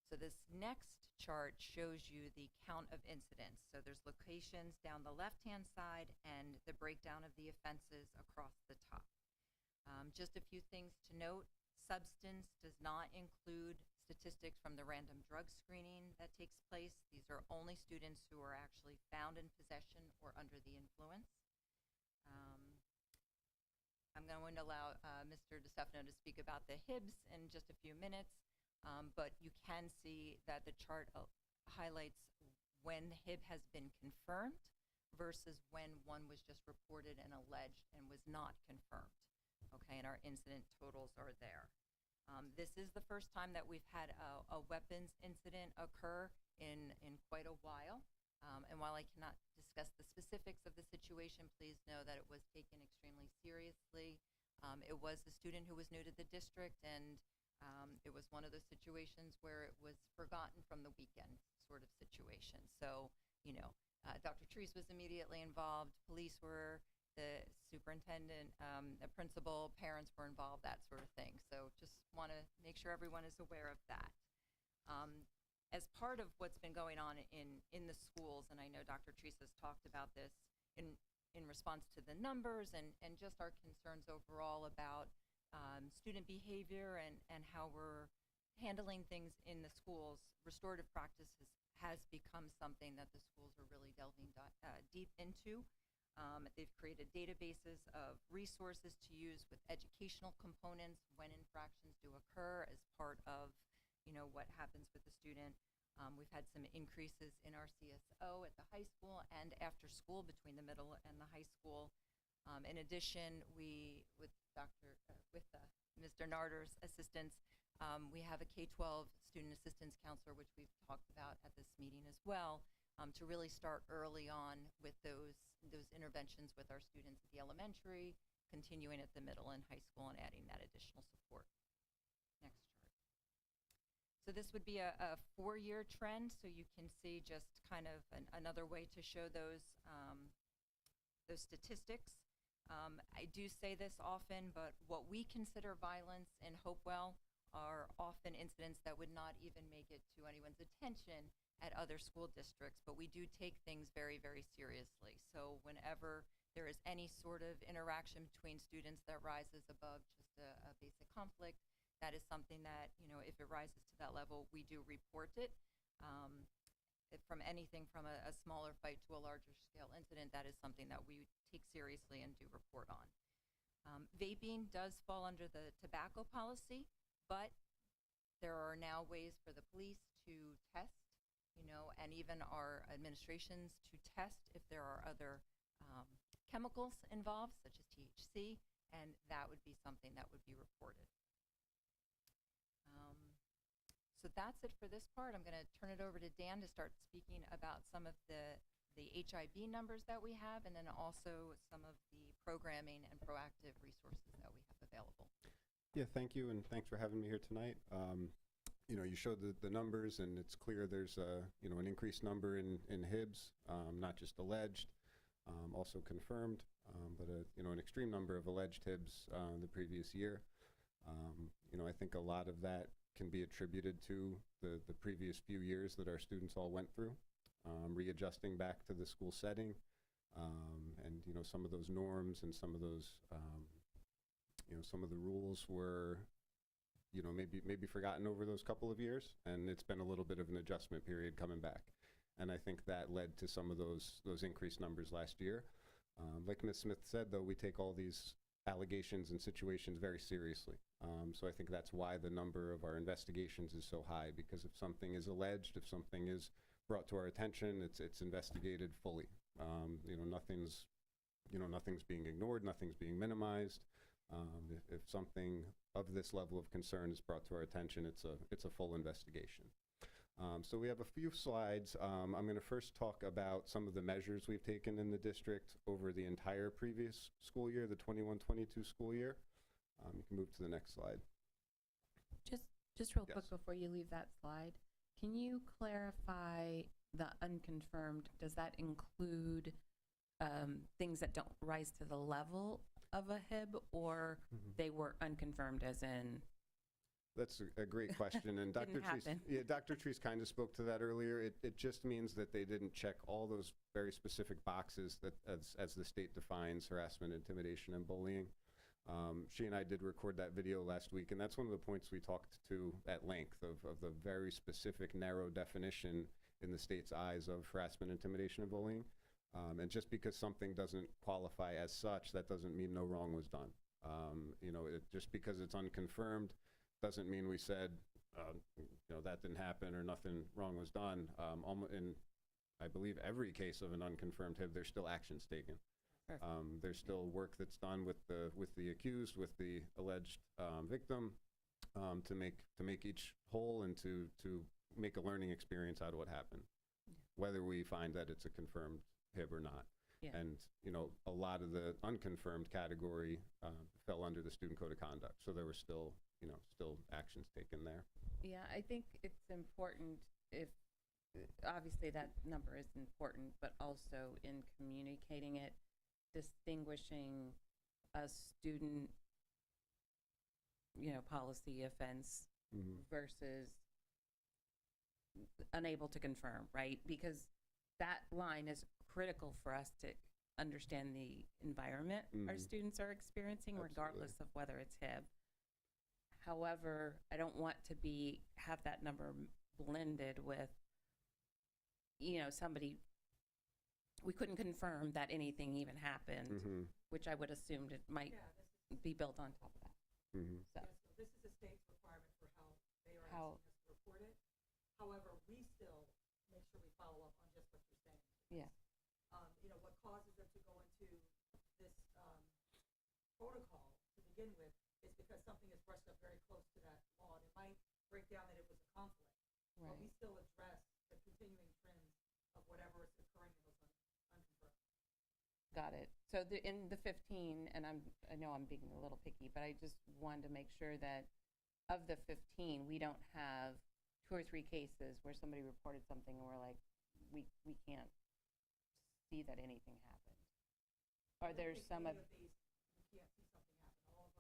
So this next chart shows you the count of incidents. So there's locations down the left-hand side and the breakdown of the offenses across the top. Just a few things to note. Substance does not include statistics from the random drug screening that takes place. These are only students who are actually found in possession or under the influence. I'm going to allow Mr. DeStefano to speak about the HIBs in just a few minutes, but you can see that the chart highlights when the HIB has been confirmed versus when one was just reported and alleged and was not confirmed. Okay, and our incident totals are there. This is the first time that we've had a weapons incident occur in quite a while. And while I cannot discuss the specifics of the situation, please know that it was taken extremely seriously. It was a student who was new to the district, and it was one of those situations where it was forgotten from the weekend sort of situation. So, you know, Dr. Treese was immediately involved, police were, the superintendent, the principal, parents were involved, that sort of thing. So just want to make sure everyone is aware of that. As part of what's been going on in the schools, and I know Dr. Treese has talked about this in response to the numbers and just our concerns overall about student behavior and how we're handling things in the schools, restorative practices has become something that the schools are really delving deep into. They've created databases of resources to use with educational components when infractions do occur as part of, you know, what happens with the student. We've had some increases in our CSO at the high school and after school between the middle and the high school. In addition, with Mr. Narder's assistance, we have a K-12 student assistance counselor, which we've talked about at this meeting as well, to really start early on with those interventions with our students at the elementary, continuing at the middle and high school, and adding that additional support. Next chart. So this would be a 4-year trend, so you can see just kind of another way to show those statistics. I do say this often, but what we consider violence in Hopewell are often incidents that would not even make it to anyone's attention at other school districts, but we do take things very, very seriously. So whenever there is any sort of interaction between students that rises above just a basic conflict, that is something that, you know, if it rises to that level, we do report it. From anything from a smaller fight to a larger scale incident, that is something that we take seriously and do report on. Vaping does fall under the tobacco policy, but there are now ways for the police to test, you know, and even our administrations to test if there are other chemicals involved, such as THC, and that would be something that would be reported. So that's it for this part. I'm going to turn it over to Dan to start speaking about some of the HIB numbers that we have, and then also some of the programming and proactive resources that we have available.
Yeah, thank you, and thanks for having me here tonight. You know, you showed the numbers, and it's clear there's you know, an increased number in HIBs, not just alleged, also confirmed, but you know, an extreme number of alleged HIBs the previous year. You know, I think a lot of that can be attributed to the previous few years that our students all went through, readjusting back to the school setting, and you know, some of those norms and some of those you know, some of the rules were, you know, maybe forgotten over those couple of years, and it's been a little bit of an adjustment period coming back, and I think that led to some of those increased numbers last year. Like Ms. Smith said, though, we take all these allegations and situations very seriously. So I think that's why the number of our investigations is so high, because if something is alleged, if something is brought to our attention, it's investigated fully. You know, nothing's being ignored, nothing's being minimized. If something of this level of concern is brought to our attention, it's a full investigation. So we have a few slides. I'm going to first talk about some of the measures we've taken in the district over the entire previous school year, the 21-22 school year. You can move to the next slide.
Just real
Yes.
quick before you leave that slide, can you clarify the unconfirmed? Does that include things that don't rise to the level of a HIB, or they were unconfirmed as in
That's a great question, and Dr.
Didn't
Treese,
happen.
yeah, Dr. Treese kind of spoke to that earlier. It just means that they didn't check all those very specific boxes that, as the state defines harassment, intimidation, and bullying. She and I did record that video last week, and that's one of the points we talked to at length of the very specific, narrow definition in the state's eyes of harassment, intimidation, and bullying. And just because something doesn't qualify as such, that doesn't mean no wrong was done. Just because it's unconfirmed doesn't mean we said, that didn't happen or nothing wrong was done. In, I believe, every case of an unconfirmed HIB, there's still actions taken. There's still work that's done with the accused, with the alleged victim, to make each whole and to make a learning experience out of what happened, whether we find that it's a confirmed HIB or not.
Yeah.
And a lot of the unconfirmed category fell under the student code of conduct, so there were still actions taken there.
Yeah, I think it's important if, obviously that number is important, but also in communicating it, distinguishing a student, policy offense versus unable to confirm, right? Because that line is critical for us to understand the environment our students are experiencing, regardless of whether it's HIB. However, I don't want to have that number blended with, somebody, we couldn't confirm that anything even happened, which I would assume it might be built on top of that. So,
So this is the state's requirement for how they are asking us to report it. However, we still make sure we follow up on just what you're saying.
yeah,
What causes them to go into this protocol to begin with is because something is brushed up very close to that law, and it might break down that it was a conflict. But we still address the continuing trends of whatever is occurring in those unconfirmed.
Got it. So in the 15, and I know I'm being a little picky, but I just wanted to make sure that of the 15, we don't have 2 or 3 cases where somebody reported something and we're like, we can't see that anything happened. Are there some of
these, you can't see something happen. All of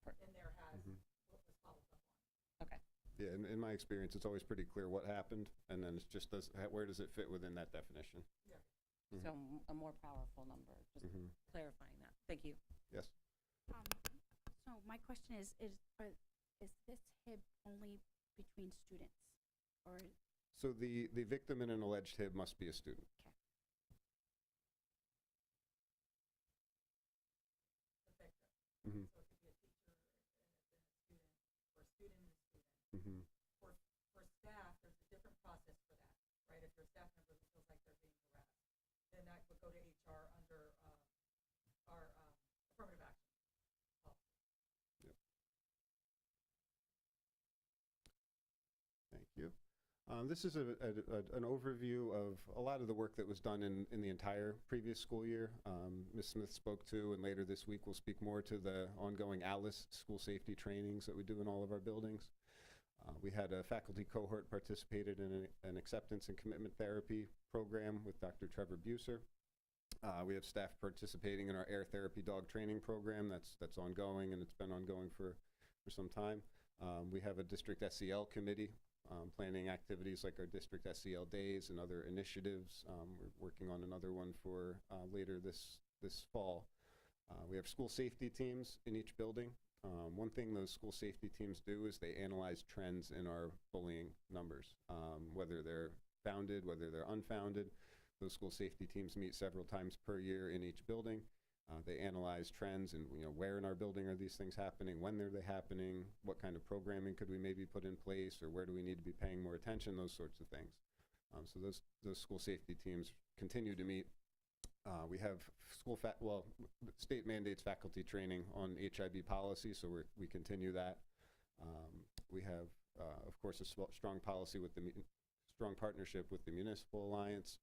them in there has what was followed up on.
Okay.
Yeah, in my experience, it's always pretty clear what happened, and then it's just where does it fit within that definition?
Yeah.
So a more powerful number, just clarifying that. Thank you.
Yes.
So my question is this HIB only between students, or?
So the victim in an alleged HIB must be a student.
The victim. So it could be a teacher and a student, or a student and a student. For staff, there's a different process for that, right? If your staff member feels like they're being harassed, then that would go to HR under our affirmative action policy.
Yep. Thank you. This is an overview of a lot of the work that was done in the entire previous school year. Ms. Smith spoke to, and later this week we'll speak more to the ongoing ALICE school safety trainings that we do in all of our buildings. We had a faculty cohort participated in an acceptance and commitment therapy program with Dr. Trevor Buser. We have staff participating in our air therapy dog training program that's ongoing, and it's been ongoing for some time. We have a district SEL committee planning activities like our district SEL days and other initiatives. We're working on another one for later this fall. We have school safety teams in each building. One thing those school safety teams do is they analyze trends in our bullying numbers, whether they're founded, whether they're unfounded. Those school safety teams meet several times per year in each building. They analyze trends and where in our building are these things happening, when are they happening, what kind of programming could we maybe put in place, or where do we need to be paying more attention, those sorts of things. So those school safety teams continue to meet. We have state mandates faculty training on HIB policy, so we continue that. We have, of course, a strong policy with strong partnership with the Municipal Alliance.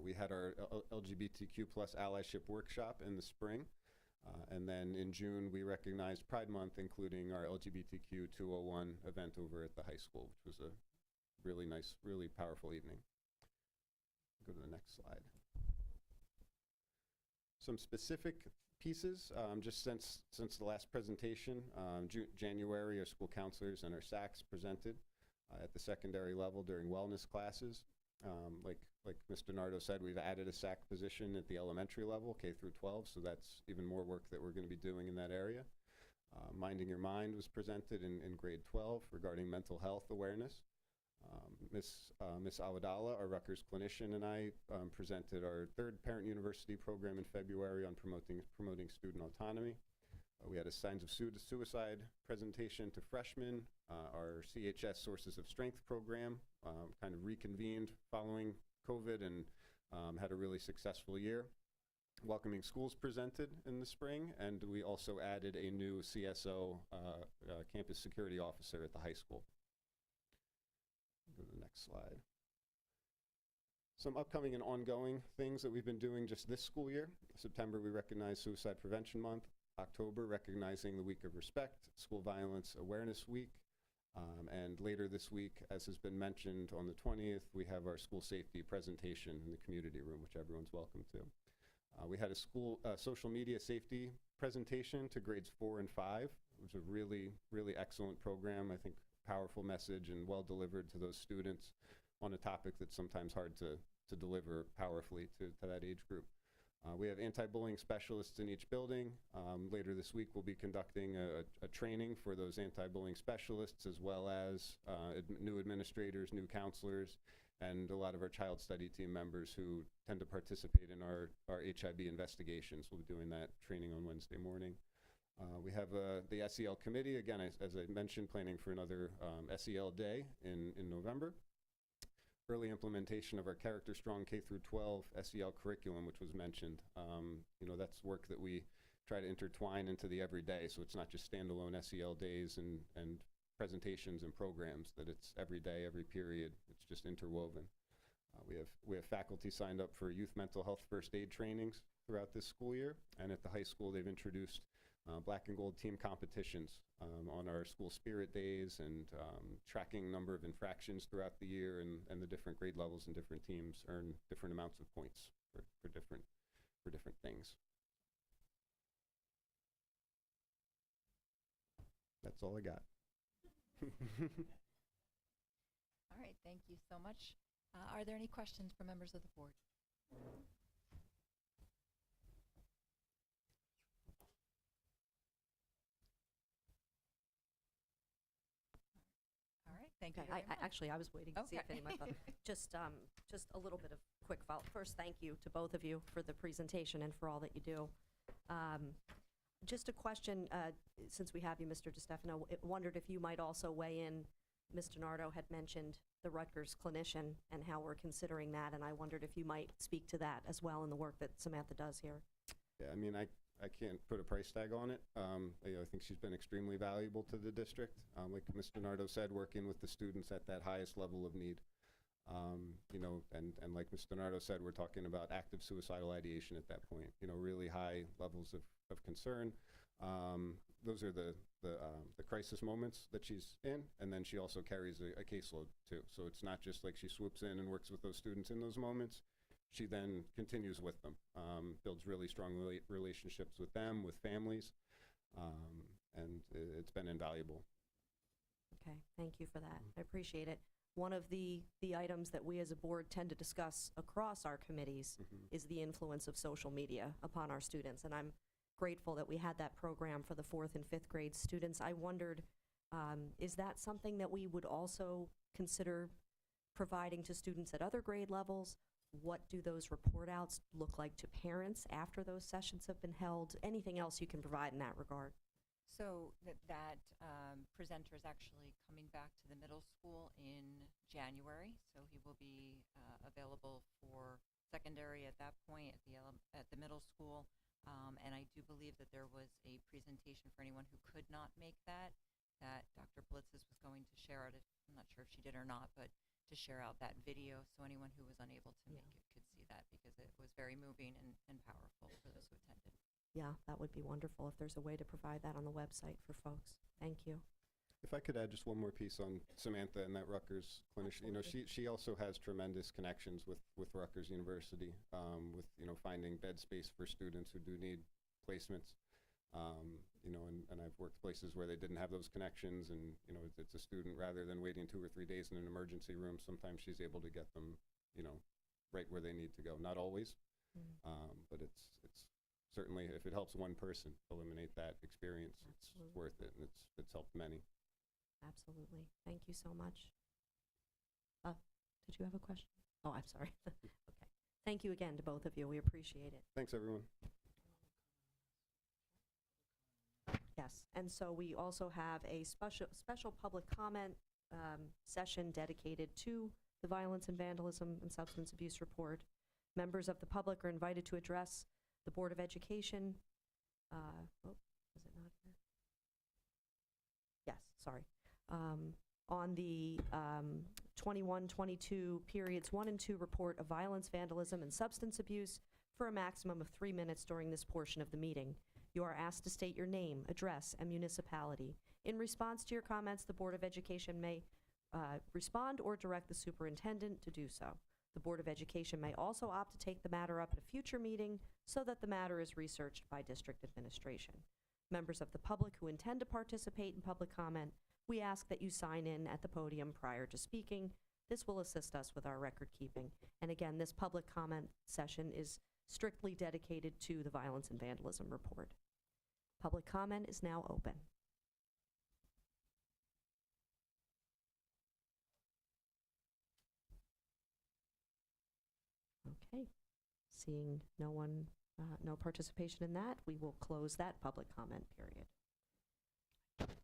We had our LGBTQ plus allyship workshop in the spring. And then in June, we recognized Pride Month, including our LGBTQ 201 event over at the high school, which was a really nice, really powerful evening. Go to the next slide. Some specific pieces. Just since the last presentation, January, our school counselors and our SACs presented at the secondary level during wellness classes. Like Mr. Nardo said, we've added a SAC position at the elementary level, K through 12, so that's even more work that we're going to be doing in that area. Minding Your Mind was presented in grade 12 regarding mental health awareness. Miss Awadala, our Rutgers clinician, and I presented our third Parent University program in February on promoting student autonomy. We had a Signs of Suicide presentation to freshmen. Our CHS Sources of Strength program kind of reconvened following COVID and had a really successful year. Welcoming Schools presented in the spring, and we also added a new CSO, campus security officer at the high school. Go to the next slide. Some upcoming and ongoing things that we've been doing just this school year. September, we recognize Suicide Prevention Month. October, recognizing the Week of Respect, School Violence Awareness Week. And later this week, as has been mentioned, on the 20th, we have our school safety presentation in the community room, which everyone's welcome to. We had a school social media safety presentation to grades 4 and 5. It was a really, really excellent program. I think powerful message and well delivered to those students on a topic that's sometimes hard to deliver powerfully to that age group. We have anti-bullying specialists in each building. Later this week, we'll be conducting a training for those anti-bullying specialists, as well as new administrators, new counselors, and a lot of our child study team members who tend to participate in our HIB investigations. We'll be doing that training on Wednesday morning. We have the SEL committee, again, as I mentioned, planning for another SEL day in November. Early implementation of our Character Strong K through 12 SEL curriculum, which was mentioned. That's work that we try to intertwine into the everyday, so it's not just standalone SEL days and presentations and programs, that it's every day, every period, it's just interwoven. We have faculty signed up for youth mental health first aid trainings throughout this school year, and at the high school they've introduced black and gold team competitions on our school spirit days, and tracking number of infractions throughout the year, and the different grade levels and different teams earn different amounts of points for different things. That's all I got.
All right, thank you so much. Are there any questions from members of the board? All right, thank you
Okay,
very much.
Actually, I was waiting to see if
Okay.
any of my just a little bit of quick follow. First, thank you to both of you for the presentation and for all that you do. Just a question, since we have you, Mr. DiStefano, wondered if you might also weigh in. Mr. Nardo had mentioned the Rutgers clinician and how we're considering that, and I wondered if you might speak to that as well in the work that Samantha does here.
Yeah, I mean, I can't put a price tag on it. I think she's been extremely valuable to the district. Like Mr. Nardo said, working with the students at that highest level of need. And like Mr. Nardo said, we're talking about active suicidal ideation at that point. Really high levels of concern. Those are the crisis moments that she's in, and then she also carries a caseload too. So it's not just like she swoops in and works with those students in those moments. She then continues with them, builds really strong relationships with them, with families, and it's been invaluable.
Okay, thank you for that. I appreciate it. One of the items that we as a board tend to discuss across our committees is the influence of social media upon our students, and I'm grateful that we had that program for the 4th and 5th grade students. I wondered, is that something that we would also consider providing to students at other grade levels? What do those report outs look like to parents after those sessions have been held? Anything else you can provide in that regard?
So that presenter is actually coming back to the middle school in January. So he will be available for secondary at that point at the middle school. And I do believe that there was a presentation for anyone who could not make that Dr. Blitzes was going to share out. I'm not sure if she did or not, but to share out that video so anyone who was unable to make it could see that, because it was very moving and powerful for those who attended.
Yeah, that would be wonderful if there's a way to provide that on the website for folks. Thank you.
If I could add just one more piece on Samantha and that Rutgers clinician. She also has tremendous connections with Rutgers University, with finding bed space for students who do need placements. You know, and I've worked places where they didn't have those connections, and, you know, it's a student, rather than waiting 2 or 3 days in an emergency room, sometimes she's able to get them, you know, right where they need to go. Not always, but it's certainly, if it helps one person eliminate that experience, it's worth it, and it's helped many.
Absolutely. Thank you so much. Did you have a question? Oh, I'm sorry. Okay. Thank you again to both of you. We appreciate it.
Thanks, everyone.
Yes, and so we also have a special public comment session dedicated to the Violence and Vandalism and Substance Abuse Report. Members of the public are invited to address the Board of Education. Is it not here? Yes, sorry. On the 21-22 periods 1 and 2 report of violence, vandalism, and substance abuse for a maximum of 3 minutes during this portion of the meeting. You are asked to state your name, address, and municipality. In response to your comments, the Board of Education may respond or direct the superintendent to do so. The Board of Education may also opt to take the matter up at a future meeting so that the matter is researched by district administration. Members of the public who intend to participate in public comment, we ask that you sign in at the podium prior to speaking. This will assist us with our record keeping. And again, this public comment session is strictly dedicated to the Violence and Vandalism Report. Public comment is now open. Okay. Seeing no one, no participation in that, we will close that public comment period. Okay.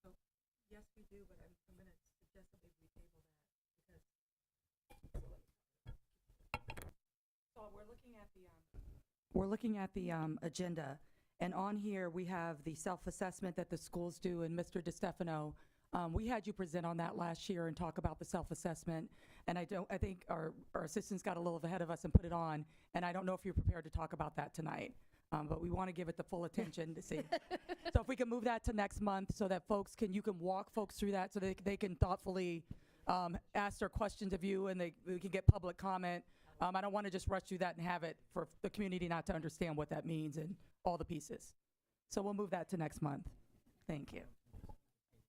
So, yes, we do, but I'm going to suggest that we table that because. So we're looking at the agenda, and on here we have the self-assessment that the schools do. And Mr. DeStefano, we had you present on that last year and talk about the self-assessment. And I think our assistants got a little ahead of us and put it on. And I don't know if you're prepared to talk about that tonight. But we want to give it the full attention to see. So if we can move that to next month so that you can walk folks through that so they can thoughtfully ask their questions of you, and we can get public comment. I don't want to just rush through that and have it for the community not to understand what that means and all the pieces. So we'll move that to next month. Thank you.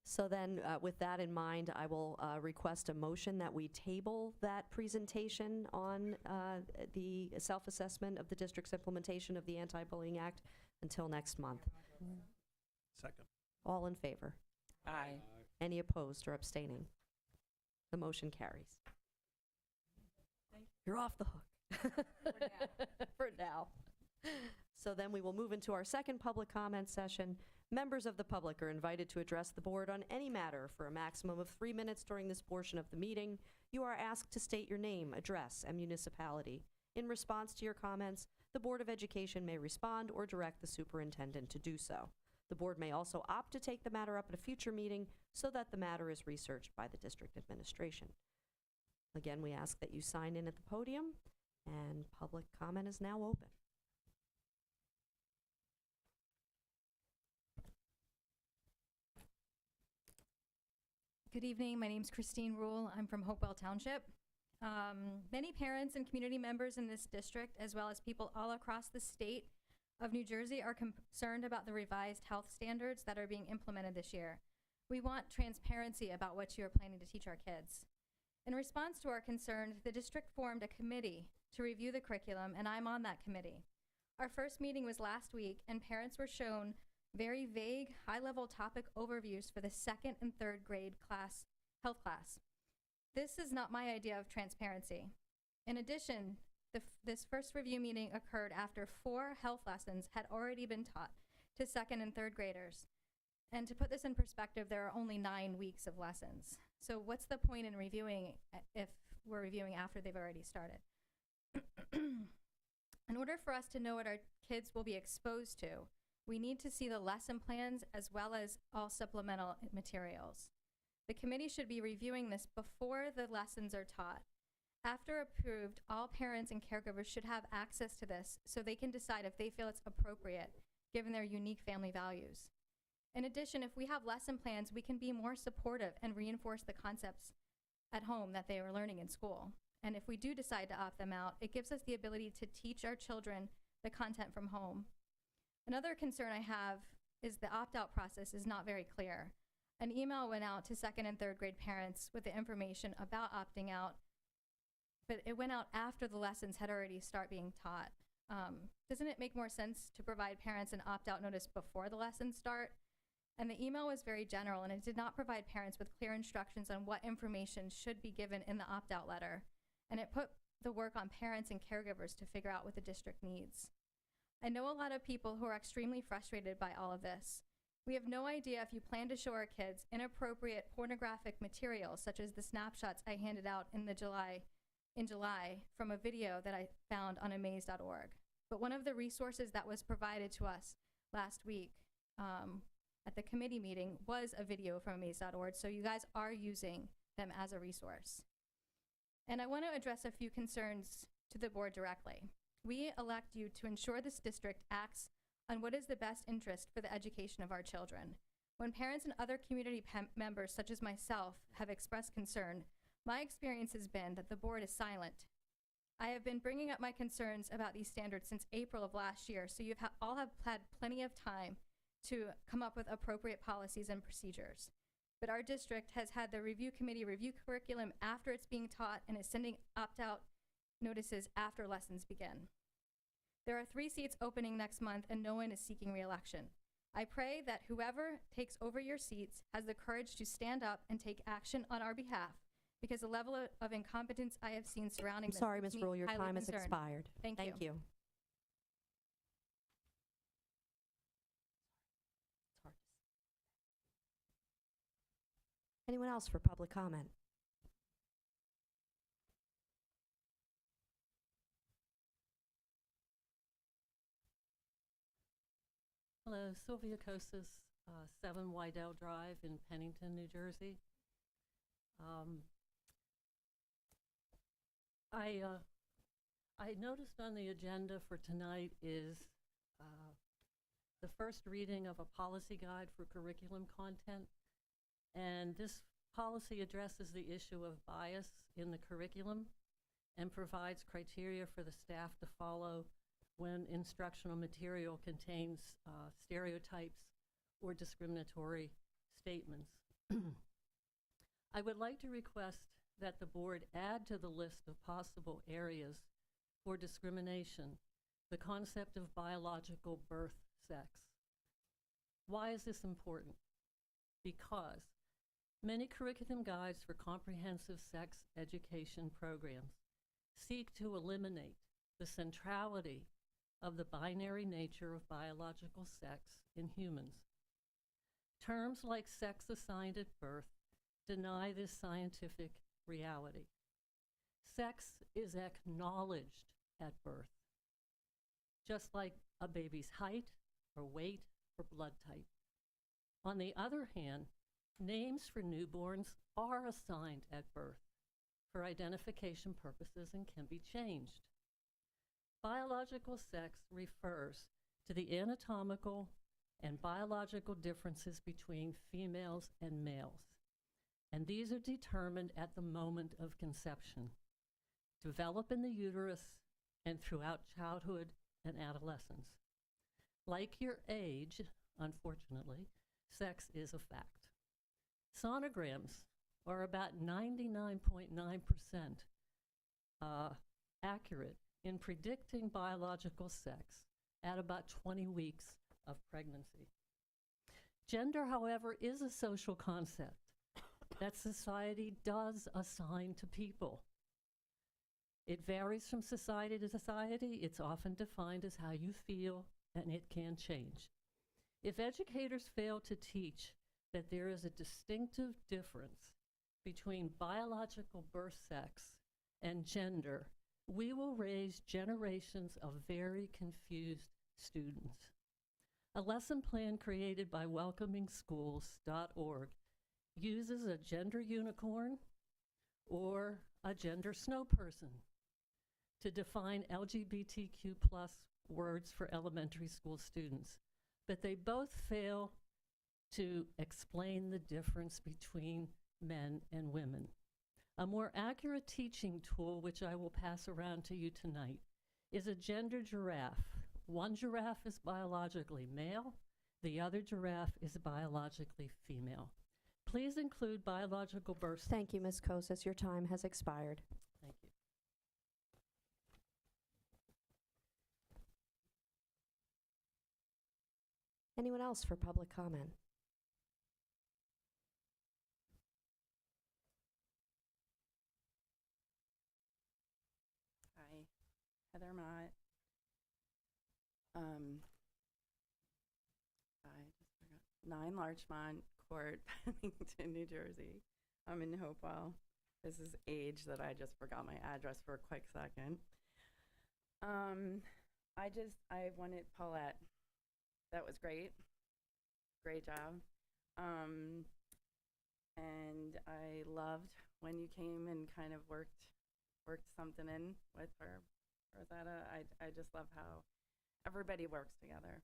So then, with that in mind, I will request a motion that we table that presentation on the self-assessment of the district's implementation of the Anti-Bullying Act until next month.
Second.
All in favor?
Aye.
Any opposed or abstaining? The motion carries. You're off the hook. For now. So then we will move into our second public comment session. Members of the public are invited to address the board on any matter for a maximum of 3 minutes during this portion of the meeting. You are asked to state your name, address, and municipality. In response to your comments, the Board of Education may respond or direct the superintendent to do so. The board may also opt to take the matter up at a future meeting so that the matter is researched by the district administration. Again, we ask that you sign in at the podium, and public comment is now open.
Good evening. My name is Christine Rule. I'm from Hopewell Township. Many parents and community members in this district, as well as people all across the state of New Jersey, are concerned about the revised health standards that are being implemented this year. We want transparency about what you are planning to teach our kids. In response to our concern, the district formed a committee to review the curriculum, and I'm on that committee. Our first meeting was last week, and parents were shown very vague, high-level topic overviews for the 2nd and 3rd grade health class. This is not my idea of transparency. In addition, this first review meeting occurred after 4 health lessons had already been taught to 2nd and 3rd graders. And to put this in perspective, there are only 9 weeks of lessons. So what's the point in reviewing if we're reviewing after they've already started? In order for us to know what our kids will be exposed to, we need to see the lesson plans as well as all supplemental materials. The committee should be reviewing this before the lessons are taught. After approved, all parents and caregivers should have access to this so they can decide if they feel it's appropriate given their unique family values. In addition, if we have lesson plans, we can be more supportive and reinforce the concepts at home that they were learning in school. And if we do decide to opt them out, it gives us the ability to teach our children the content from home. Another concern I have is the opt-out process is not very clear. An email went out to 2nd and 3rd grade parents with the information about opting out, but it went out after the lessons had already started being taught. Doesn't it make more sense to provide parents an opt-out notice before the lessons start? And the email was very general, and it did not provide parents with clear instructions on what information should be given in the opt-out letter. And it put the work on parents and caregivers to figure out what the district needs. I know a lot of people who are extremely frustrated by all of this. We have no idea if you plan to show our kids inappropriate pornographic materials, such as the snapshots I handed out in July from a video that I found on amaze.org. But one of the resources that was provided to us last week at the committee meeting was a video from amaze.org, so you guys are using them as a resource. And I want to address a few concerns to the board directly. We elect you to ensure this district acts on what is the best interest for the education of our children. When parents and other community members, such as myself, have expressed concern, my experience has been that the board is silent. I have been bringing up my concerns about these standards since April of last year, so you all have had plenty of time to come up with appropriate policies and procedures. But our district has had the review committee review curriculum after it's being taught and is sending opt-out notices after lessons begin. There are 3 seats opening next month and no one is seeking re-election. I pray that whoever takes over your seats has the courage to stand up and take action on our behalf, because the level of incompetence I have seen surrounding
I'm
this
sorry,
makes
Ms.
me
Rule, your
highly
time has
concerned.
expired.
Thank you.
Anyone else for public comment?
Hello, Sylvia Kosas, 7 Wydell Drive in Pennington, New Jersey. I noticed on the agenda for tonight is the first reading of a policy guide for curriculum content. And this policy addresses the issue of bias in the curriculum and provides criteria for the staff to follow when instructional material contains stereotypes or discriminatory statements. I would like to request that the board add to the list of possible areas for discrimination the concept of biological birth sex. Why is this important? Because many curriculum guides for comprehensive sex education programs seek to eliminate the centrality of the binary nature of biological sex in humans. Terms like sex assigned at birth deny this scientific reality. Sex is acknowledged at birth, just like a baby's height or weight or blood type. On the other hand, names for newborns are assigned at birth for identification purposes and can be changed. Biological sex refers to the anatomical and biological differences between females and males, and these are determined at the moment of conception, develop in the uterus, and throughout childhood and adolescence. Like your age, unfortunately, sex is a fact. Sonograms are about 99.9% accurate in predicting biological sex at about 20 weeks of pregnancy. Gender, however, is a social concept that society does assign to people. It varies from society to society. It's often defined as how you feel, and it can change. If educators fail to teach that there is a distinctive difference between biological birth sex and gender, we will raise generations of very confused students. A lesson plan created by welcomingschools.org uses a gender unicorn or a gender snow person to define LGBTQ+ words for elementary school students, but they both fail to explain the difference between men and women. A more accurate teaching tool, which I will pass around to you tonight, is a gender giraffe. One giraffe is biologically male, the other giraffe is biologically female. Please include biological birth.
Thank you, Ms. Kosis. Your time has expired.
Thank you.
Anyone else for public comment?
Hi, Heather Mott. I just forgot. 9 Larchmont Court, Pennington, New Jersey. I'm in Hopewell. This is age that I just forgot my address for a quick second. I wanted Paulette. That was great. Great job. And I loved when you came and kind of worked something in with her, Rosetta. I just love how everybody works together.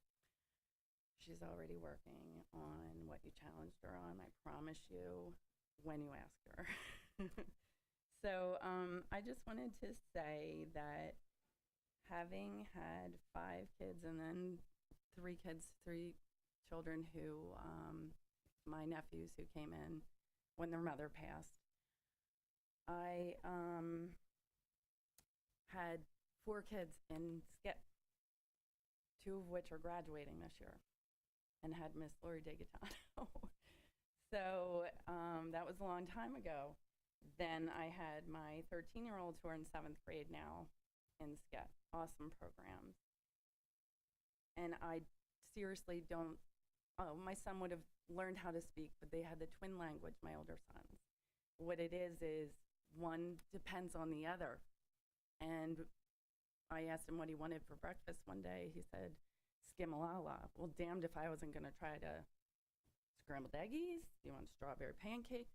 She's already working on what you challenged her on, I promise you, when you ask her. So I just wanted to say that having had 5 kids and then 3 children who, my nephews who came in when their mother passed, I had 4 kids in SCIP, 2 of which are graduating this year, and had Miss Lori DeGatano. So that was a long time ago. Then I had my 13-year-olds who are in 7th grade now in SCIP, awesome programs. And I seriously don't, my son would have learned how to speak, but they had the twin language, my older sons. What it is one depends on the other. And I asked him what he wanted for breakfast one day. He said, Skimalala. Well, damned if I wasn't going to try to scrambled eggies. You want strawberry pancake?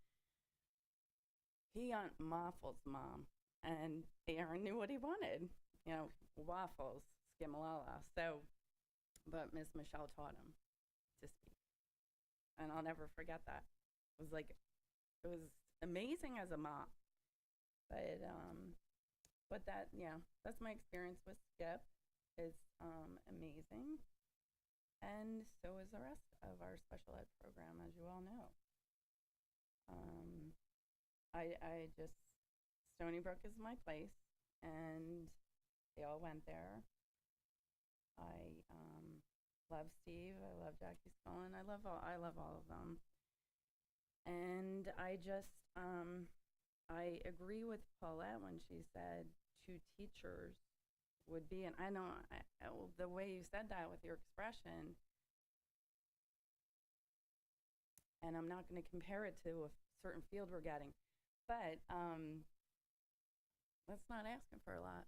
He on waffles, Mom. And Aaron knew what he wanted. You know, waffles, Skimalala. So, but Miss Michelle taught him to speak. And I'll never forget that. It was amazing as a mom. But that, yeah, that's my experience with SCIP. It's amazing. And so is the rest of our special ed program, as you all know. Stony Brook is my place, and they all went there. I love Steve, I love Jackie Scullin, I love all of them. And I agree with Paulette when she said 2 teachers would be, and I know the way you said that with your expression, and I'm not going to compare it to a certain field we're getting, but that's not asking for a lot.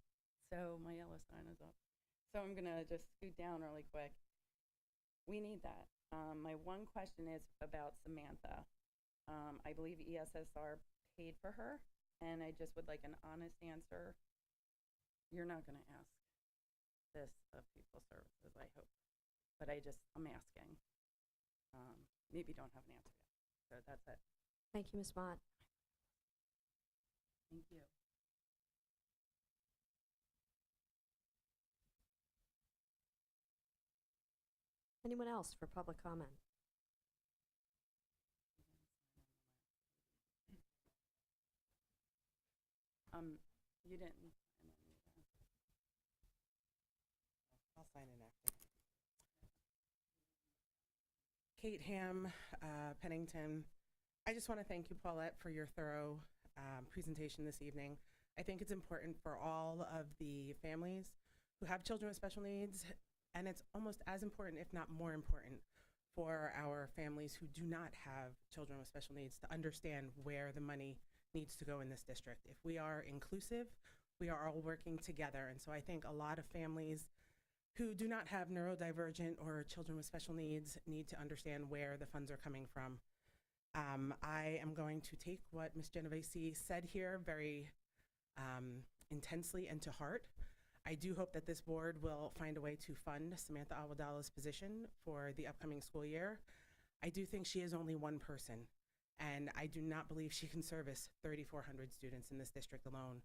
So my yellow sign is up. So I'm going to just scoot down really quick. We need that. My one question is about Samantha. I believe ESSR paid for her, and I just would like an honest answer. You're not going to ask this of people services, I hope, but I'm asking. Maybe don't have an answer yet. So that's it.
Thank you, Ms. Mott.
Thank you.
Anyone else for public comment?
You didn't.
I'll sign in after. Kate Ham, Pennington. I just want to thank you, Paulette, for your thorough presentation this evening. I think it's important for all of the families who have children with special needs, and it's almost as important, if not more important, for our families who do not have children with special needs to understand where the money needs to go in this district. If we are inclusive, we are all working together. And so I think a lot of families who do not have neurodivergent or children with special needs need to understand where the funds are coming from. I am going to take what Ms. Genovese said here very intensely and to heart. I do hope that this board will find a way to fund Samantha Awadala's position for the upcoming school year. I do think she is only one person, and I do not believe she can service 3,400 students in this district alone.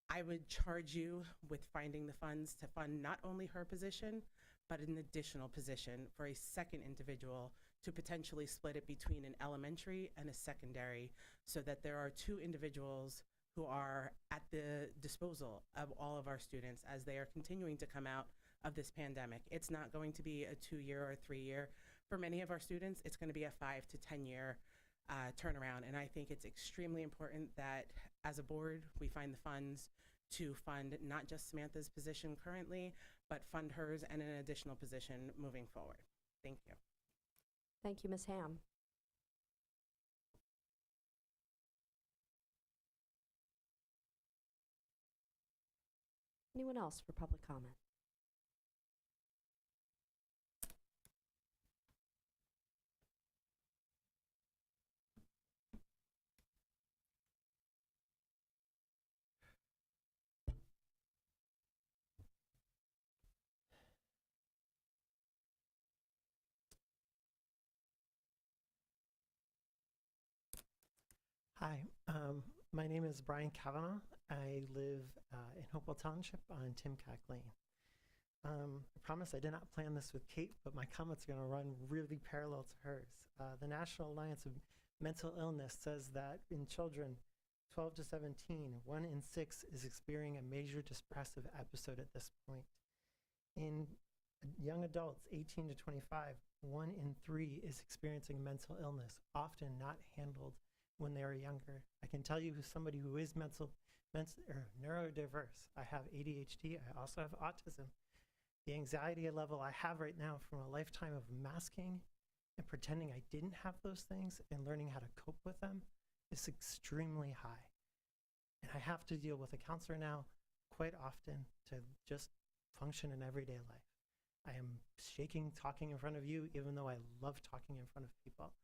I would charge you with finding the funds to fund not only her position, but an additional position for a second individual to potentially split it between an elementary and a secondary, so that there are two individuals who are at the disposal of all of our students as they are continuing to come out of this pandemic. It's not going to be a 2-year or 3-year. For many of our students, it's going to be a 5 to 10-year turnaround. And I think it's extremely important that as a board, we find the funds to fund not just Samantha's position currently, but fund hers and an additional position moving forward. Thank you.
Thank you, Ms. Ham. Anyone else for public comment?
Hi, my name is Brian Kavanaugh. I live in Hopewell Township on Timcack Lane. I promise I did not plan this with Kate, but my comments are going to run really parallel to hers. The National Alliance of Mental Illness says that in children 12 to 17, 1 in 6 is experiencing a major depressive episode at this point. In young adults 18 to 25, 1 in 3 is experiencing mental illness, often not handled when they are younger. I can tell you, who's somebody who is neurodiverse. I have ADHD. I also have autism. The anxiety level I have right now from a lifetime of masking and pretending I didn't have those things and learning how to cope with them is extremely high. And I have to deal with a counselor now quite often to just function in everyday life. I am shaking talking in front of you, even though I love talking in front of people.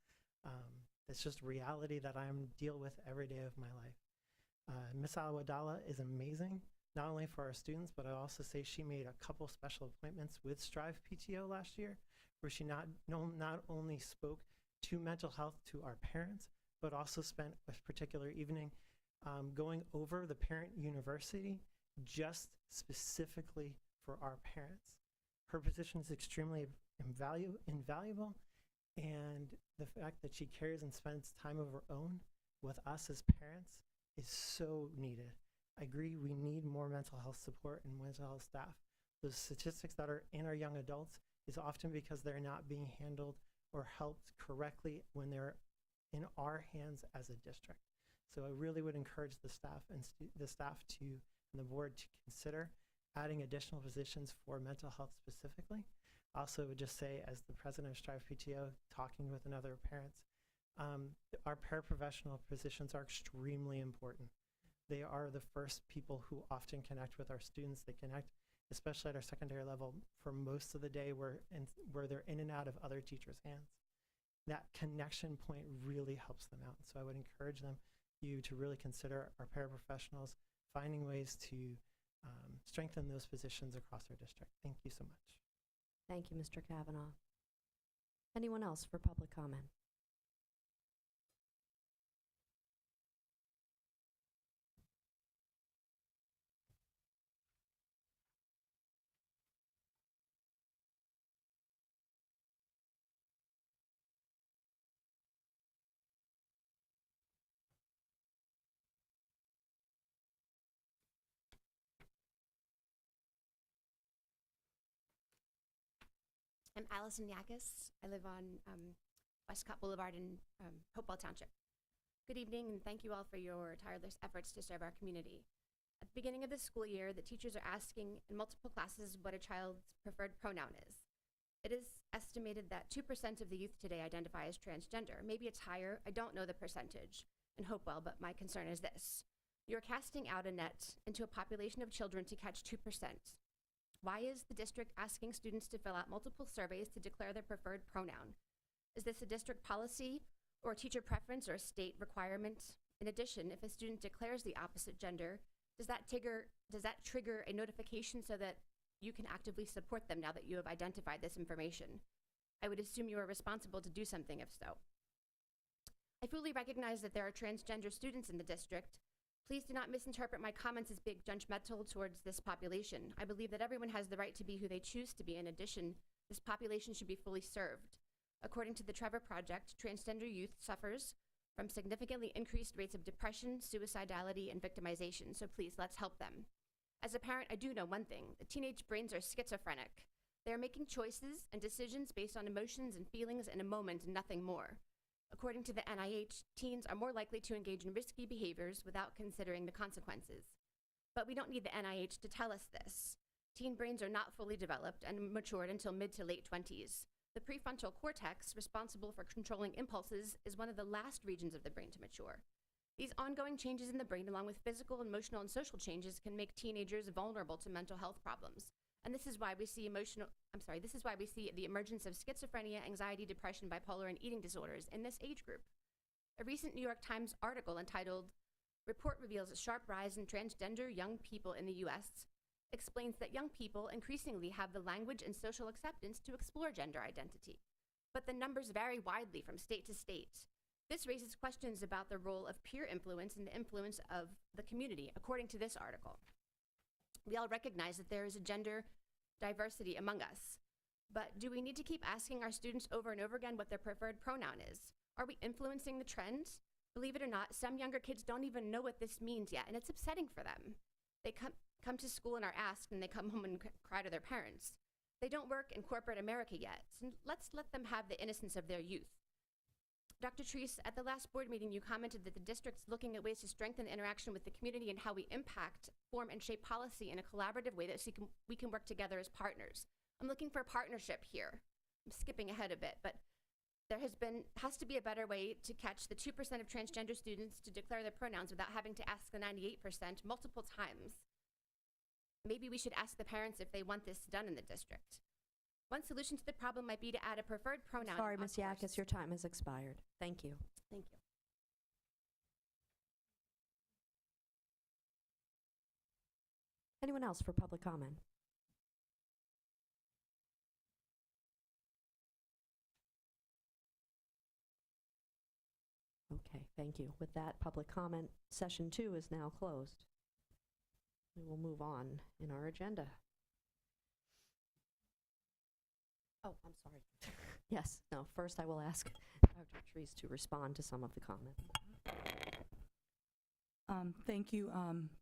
It's just reality that I deal with every day of my life. Miss Alawadala is amazing, not only for our students, but I also say she made a couple special appointments with Strive PTO last year, where she not only spoke to mental health to our parents, but also spent a particular evening going over the parent university just specifically for our parents. Her position is extremely invaluable, and the fact that she cares and spends time of her own with us as parents is so needed. I agree, we need more mental health support and mental health staff. The statistics that are in our young adults is often because they're not being handled or helped correctly when they're in our hands as a district. So I really would encourage the staff and the board to consider adding additional positions for mental health specifically. Also would just say, as the president of Strive PTO, talking with another parents, our paraprofessional positions are extremely important. They are the first people who often connect with our students. They connect, especially at our secondary level, for most of the day where they're in and out of other teachers' hands. That connection point really helps them out. So I would encourage you to really consider our paraprofessionals, finding ways to strengthen those positions across our district. Thank you so much.
Thank you, Mr. Kavanaugh. Anyone else for public comment?
I'm Allison Yakis. I live on Westcott Boulevard in Hopewell Township. Good evening, and thank you all for your tireless efforts to serve our community. At the beginning of the school year, the teachers are asking in multiple classes what a child's preferred pronoun is. It is estimated that 2% of the youth today identify as transgender. Maybe it's higher. I don't know the percentage in Hopewell, but my concern is this. You're casting out a net into a population of children to catch 2%. Why is the district asking students to fill out multiple surveys to declare their preferred pronoun? Is this a district policy or a teacher preference or a state requirement? In addition, if a student declares the opposite gender, does that trigger a notification so that you can actively support them now that you have identified this information? I would assume you are responsible to do something if so. I fully recognize that there are transgender students in the district. Please do not misinterpret my comments as being judgmental towards this population. I believe that everyone has the right to be who they choose to be. In addition, this population should be fully served. According to the Trevor Project, transgender youth suffers from significantly increased rates of depression, suicidality, and victimization, so please, let's help them. As a parent, I do know one thing. The teenage brains are schizophrenic. They are making choices and decisions based on emotions and feelings in a moment and nothing more. According to the NIH, teens are more likely to engage in risky behaviors without considering the consequences. But we don't need the NIH to tell us this. Teen brains are not fully developed and matured until mid to late 20s. The prefrontal cortex, responsible for controlling impulses, is one of the last regions of the brain to mature. These ongoing changes in the brain, along with physical, emotional, and social changes, can make teenagers vulnerable to mental health problems. And this is why we see the emergence of schizophrenia, anxiety, depression, bipolar, and eating disorders in this age group. A recent New York Times article entitled "Report Reveals a Sharp Rise in Transgender Young People in the U.S." explains that young people increasingly have the language and social acceptance to explore gender identity. But the numbers vary widely from state to state. This raises questions about the role of peer influence and the influence of the community, according to this article. We all recognize that there is a gender diversity among us, but do we need to keep asking our students over and over again what their preferred pronoun is? Are we influencing the trends? Believe it or not, some younger kids don't even know what this means yet, and it's upsetting for them. They come to school and are asked, and they come home and cry to their parents. They don't work in corporate America yet, so let's let them have the innocence of their youth. Dr. Treese, at the last board meeting, you commented that the district's looking at ways to strengthen interaction with the community and how we impact, form, and shape policy in a collaborative way that we can work together as partners. I'm looking for a partnership here. I'm skipping ahead a bit, but there has to be a better way to catch the 2% of transgender students to declare their pronouns without having to ask the 98% multiple times. Maybe we should ask the parents if they want this done in the district. One solution to the problem might be to add a preferred pronoun.
Sorry, Ms. Yakas, your time has expired. Thank you.
Thank you.
Anyone else for public comment? Okay, thank you. With that, public comment session 2 is now closed. We will move on in our agenda. Oh, I'm sorry. Yes, no, first I will ask Dr. Treese to respond to some of the comments.
Thank you,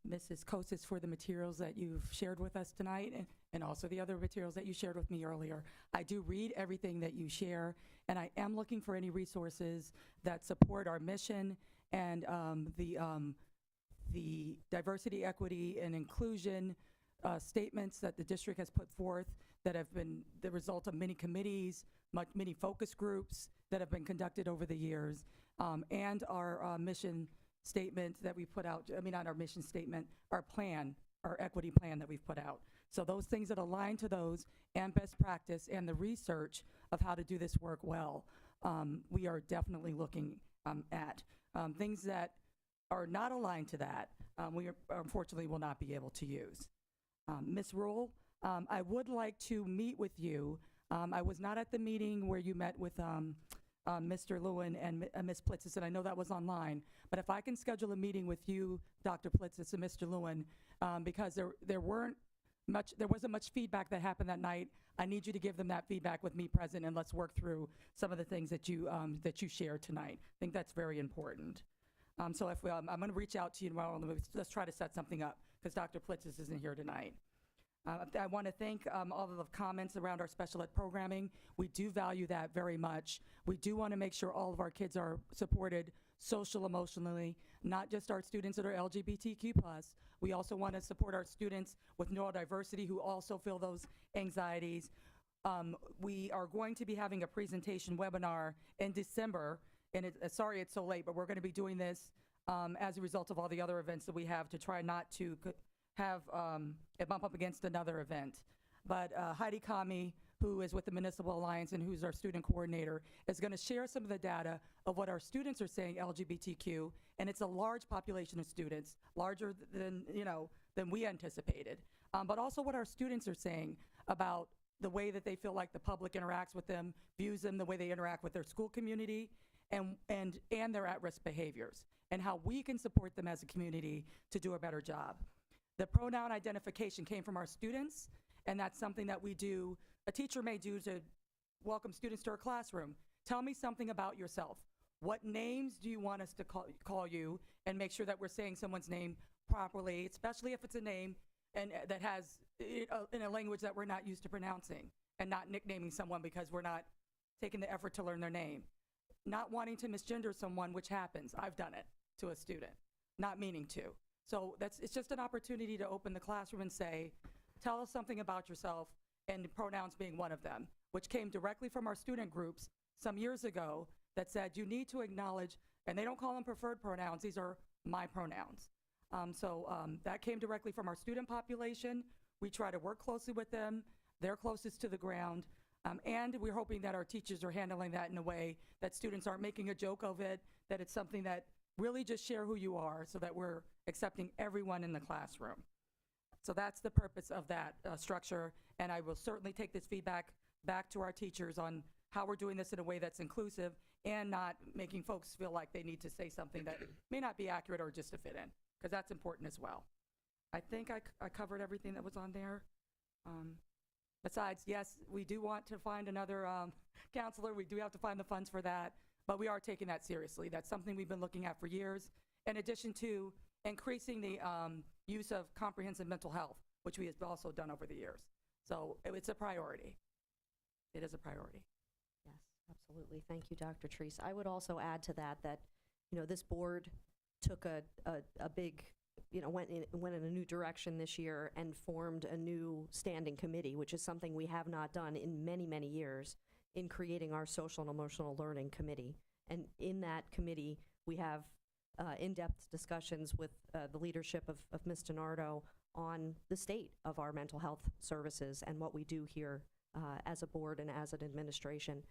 Mrs. Kosis, for the materials that you've shared with us tonight and also the other materials that you shared with me earlier. I do read everything that you share, and I am looking for any resources that support our mission and the diversity, equity, and inclusion statements that the district has put forth that have been the result of many committees, many focus groups that have been conducted over the years, and our mission statement that we put out, not our mission statement, our plan, our equity plan that we've put out. So those things that align to those and best practice and the research of how to do this work well, we are definitely looking at. Things that are not aligned to that, we unfortunately will not be able to use. Ms. Rule, I would like to meet with you. I was not at the meeting where you met with Mr. Lewin and Ms. Plitzis, and I know that was online, but if I can schedule a meeting with you, Dr. Plitzis and Mr. Lewin, because there wasn't much feedback that happened that night. I need you to give them that feedback with me present, and let's work through some of the things that you shared tonight. I think that's very important. So if I'm going to reach out to you tomorrow, let's try to set something up, because Dr. Plitzis isn't here tonight. I want to thank all of the comments around our special ed programming. We do value that very much. We do want to make sure all of our kids are supported social, emotionally, not just our students that are LGBTQ+. We also want to support our students with neurodiversity who also feel those anxieties. We are going to be having a presentation webinar in December, and sorry it's so late, but we're going to be doing this as a result of all the other events that we have to try not to have it bump up against another event. But Heidi Kami, who is with the Municipal Alliance and who's our student coordinator, is going to share some of the data of what our students are saying LGBTQ, and it's a large population of students, larger than we anticipated, but also what our students are saying about the way that they feel like the public interacts with them, views them, the way they interact with their school community, and their at-risk behaviors, and how we can support them as a community to do a better job. The pronoun identification came from our students, and that's something that a teacher may do to welcome students to our classroom. Tell me something about yourself. What names do you want us to call you, and make sure that we're saying someone's name properly, especially if it's a name and that has in a language that we're not used to pronouncing, and not nicknaming someone because we're not taking the effort to learn their name. Not wanting to misgender someone, which happens. I've done it to a student, not meaning to. So it's just an opportunity to open the classroom and say, tell us something about yourself, and pronouns being one of them, which came directly from our student groups some years ago that said you need to acknowledge, and they don't call them preferred pronouns, these are my pronouns. That came directly from our student population. We try to work closely with them. They're closest to the ground. And we're hoping that our teachers are handling that in a way that students aren't making a joke of it, that it's something that really just share who you are, so that we're accepting everyone in the classroom. So that's the purpose of that structure, and I will certainly take this feedback back to our teachers on how we're doing this in a way that's inclusive and not making folks feel like they need to say something that may not be accurate or just to fit in, because that's important as well. I think I covered everything that was on there. Besides, yes, we do want to find another counselor. We do have to find the funds for that, but we are taking that seriously. That's something we've been looking at for years, in addition to increasing the use of comprehensive mental health, which we have also done over the years. So it's a priority. It is a priority.
Yes, absolutely. Thank you, Dr. Treese. I would also add to that, this board took a big, went in a new direction this year and formed a new standing committee, which is something we have not done in many, many years, in creating our social and emotional learning committee. And in that committee, we have in-depth discussions with the leadership of Ms. DiNardo on the state of our mental health services and what we do here as a board and as an administration.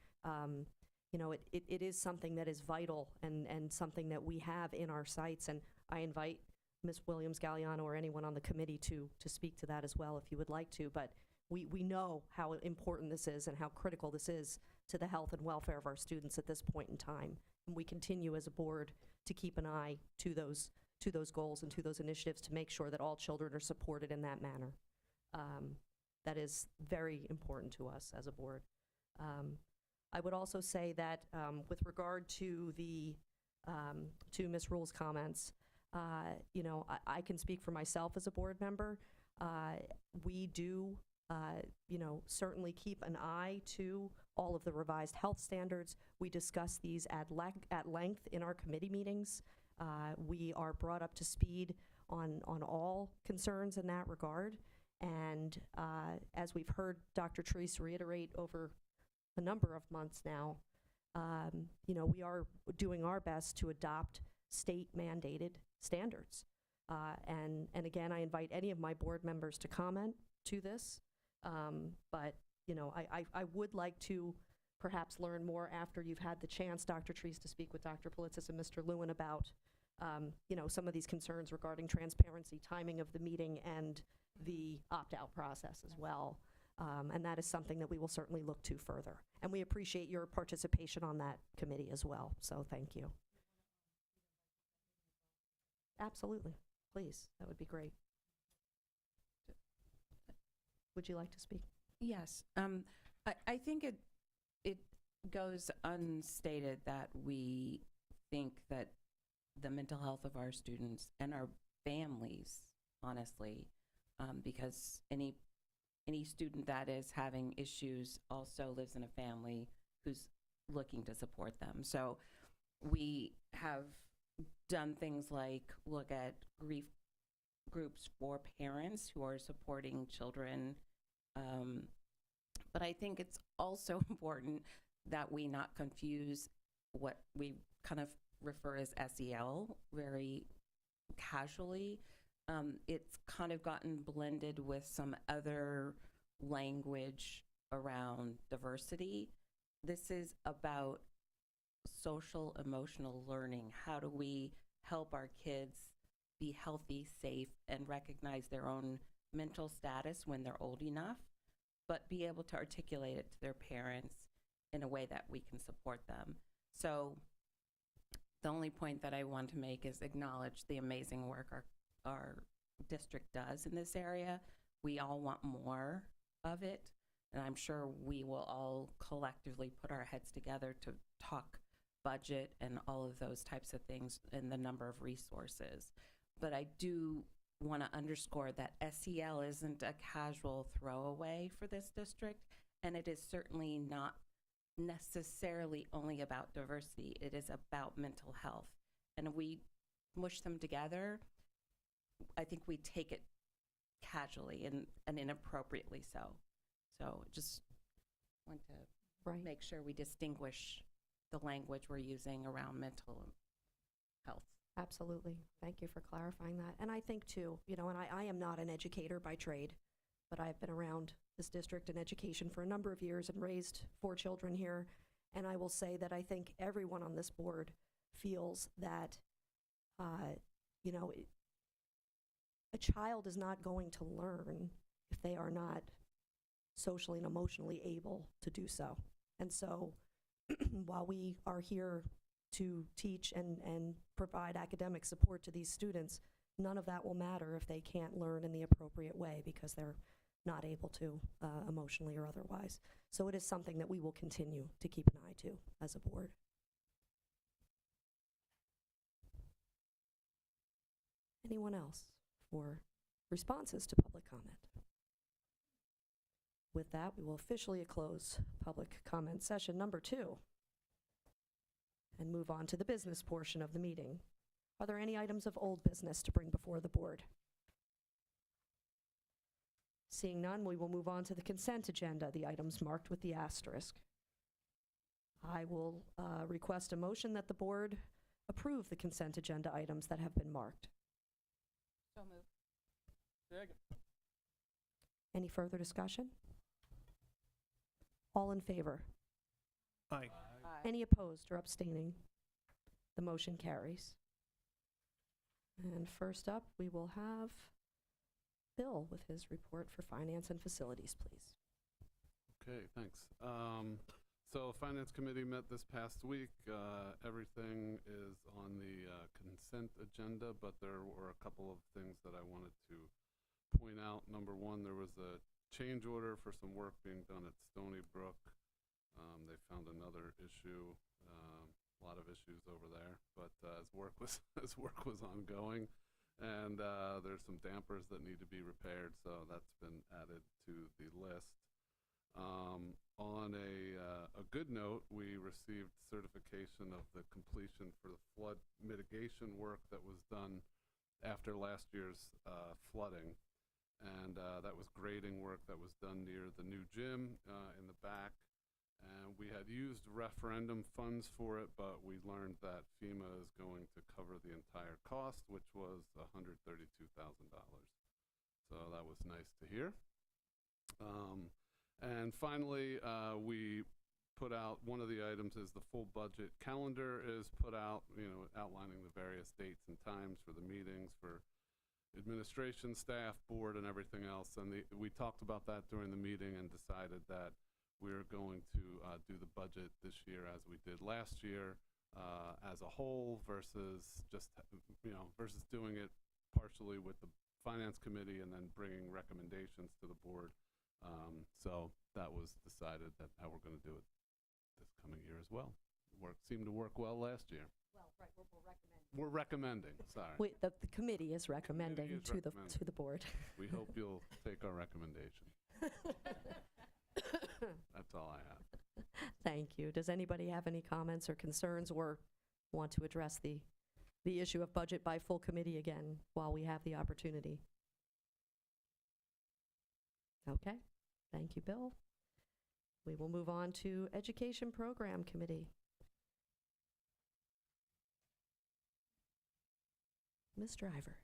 It is something that is vital and something that we have in our sights, and I invite Ms. Williams-Galliano or anyone on the committee to speak to that as well if you would like to, but we know how important this is and how critical this is to the health and welfare of our students at this point in time. And we continue as a board to keep an eye to those goals and to those initiatives to make sure that all children are supported in that manner. That is very important to us as a board. I would also say that with regard to to Ms. Rule's comments, I can speak for myself as a board member. We do, certainly keep an eye to all of the revised health standards. We discuss these at length in our committee meetings. We are brought up to speed on all concerns in that regard. And as we've heard Dr. Treese reiterate over a number of months now, we are doing our best to adopt state-mandated standards. And again, I invite any of my board members to comment to this. But I would like to perhaps learn more after you've had the chance, Dr. Treese, to speak with Dr. Politzis and Mr. Lewin about some of these concerns regarding transparency, timing of the meeting, and the opt-out process as well. And that is something that we will certainly look to further. And we appreciate your participation on that committee as well. So thank you. Absolutely. Please. That would be great. Would you like to speak?
Yes. I think it goes unstated that we think that the mental health of our students and our families, honestly, because any student that is having issues also lives in a family who's looking to support them. So we have done things like look at grief groups for parents who are supporting children. But I think it's also important that we not confuse what we kind of refer as SEL very casually. It's kind of gotten blended with some other language around diversity. This is about social emotional learning. How do we help our kids be healthy, safe, and recognize their own mental status when they're old enough, but be able to articulate it to their parents in a way that we can support them. So The only point that I want to make is acknowledge the amazing work our district does in this area. We all want more of it, and I'm sure we will all collectively put our heads together to talk budget and all of those types of things and the number of resources. But I do want to underscore that SEL isn't a casual throwaway for this district, and it is certainly not necessarily only about diversity. It is about mental health. And we mush them together. I think we take it casually and inappropriately so. So just want to make sure we distinguish the language we're using around mental health.
Absolutely. Thank you for clarifying that. And I think too, and I am not an educator by trade, but I've been around this district in education for a number of years and raised 4 children here. And I will say that I think everyone on this board feels that, a child is not going to learn if they are not socially and emotionally able to do so. And so while we are here to teach and provide academic support to these students, none of that will matter if they can't learn in the appropriate way because they're not able to emotionally or otherwise. So it is something that we will continue to keep an eye to as a board. Anyone else for responses to public comment? With that, we will officially close public comment session number 2 and move on to the business portion of the meeting. Are there any items of old business to bring before the board? Seeing none, we will move on to the consent agenda, the items marked with the asterisk. I will request a motion that the board approve the consent agenda items that have been marked.
So moved.
Second.
Any further discussion? All in favor?
Aye.
Any opposed or abstaining? The motion carries. And first up, we will have Bill with his report for Finance and Facilities, please.
Okay, thanks. So Finance Committee met this past week. Everything is on the consent agenda, but there were a couple of things that I wanted to point out. Number one, there was a change order for some work being done at Stony Brook. They found another issue, a lot of issues over there, but as work was ongoing, and there's some dampers that need to be repaired, so that's been added to the list. On a good note, we received certification of the completion for the flood mitigation work that was done after last year's flooding. And that was grading work that was done near the new gym in the back. And we had used referendum funds for it, but we learned that FEMA is going to cover the entire cost, which was $132,000. So that was nice to hear. And finally, we put out, one of the items is the full budget calendar is put out, outlining the various dates and times for the meetings, for administration, staff, board, and everything else. And we talked about that during the meeting and decided that we're going to do the budget this year as we did last year as a whole versus just, versus doing it partially with the Finance Committee and then bringing recommendations to the board. So that was decided that how we're going to do it this coming year as well. Seemed to work well last year.
Well, right, we're recommending.
We're recommending, sorry.
Wait, the committee is recommending to the board.
We hope you'll take our recommendation. That's all I have.
Thank you. Does anybody have any comments or concerns or want to address the issue of budget by full committee again while we have the opportunity? Okay. Thank you, Bill. We will move on to Education Program Committee. Ms. Driver.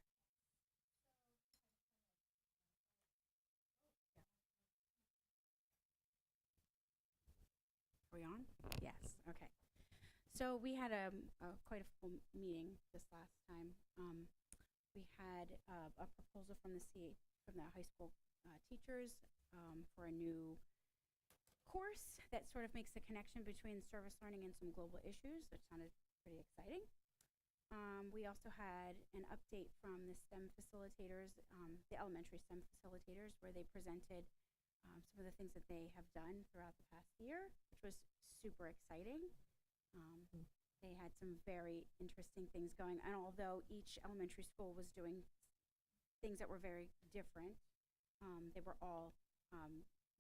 Are we on? Yes, okay. So we had quite a full meeting this last time. We had a proposal from the high school teachers for a new course that sort of makes the connection between service learning and some global issues, which sounded pretty exciting. We also had an update from the STEM facilitators, the elementary STEM facilitators, where they presented some of the things that they have done throughout the past year, which was super exciting. They had some very interesting things going, and although each elementary school was doing things that were very different, they were all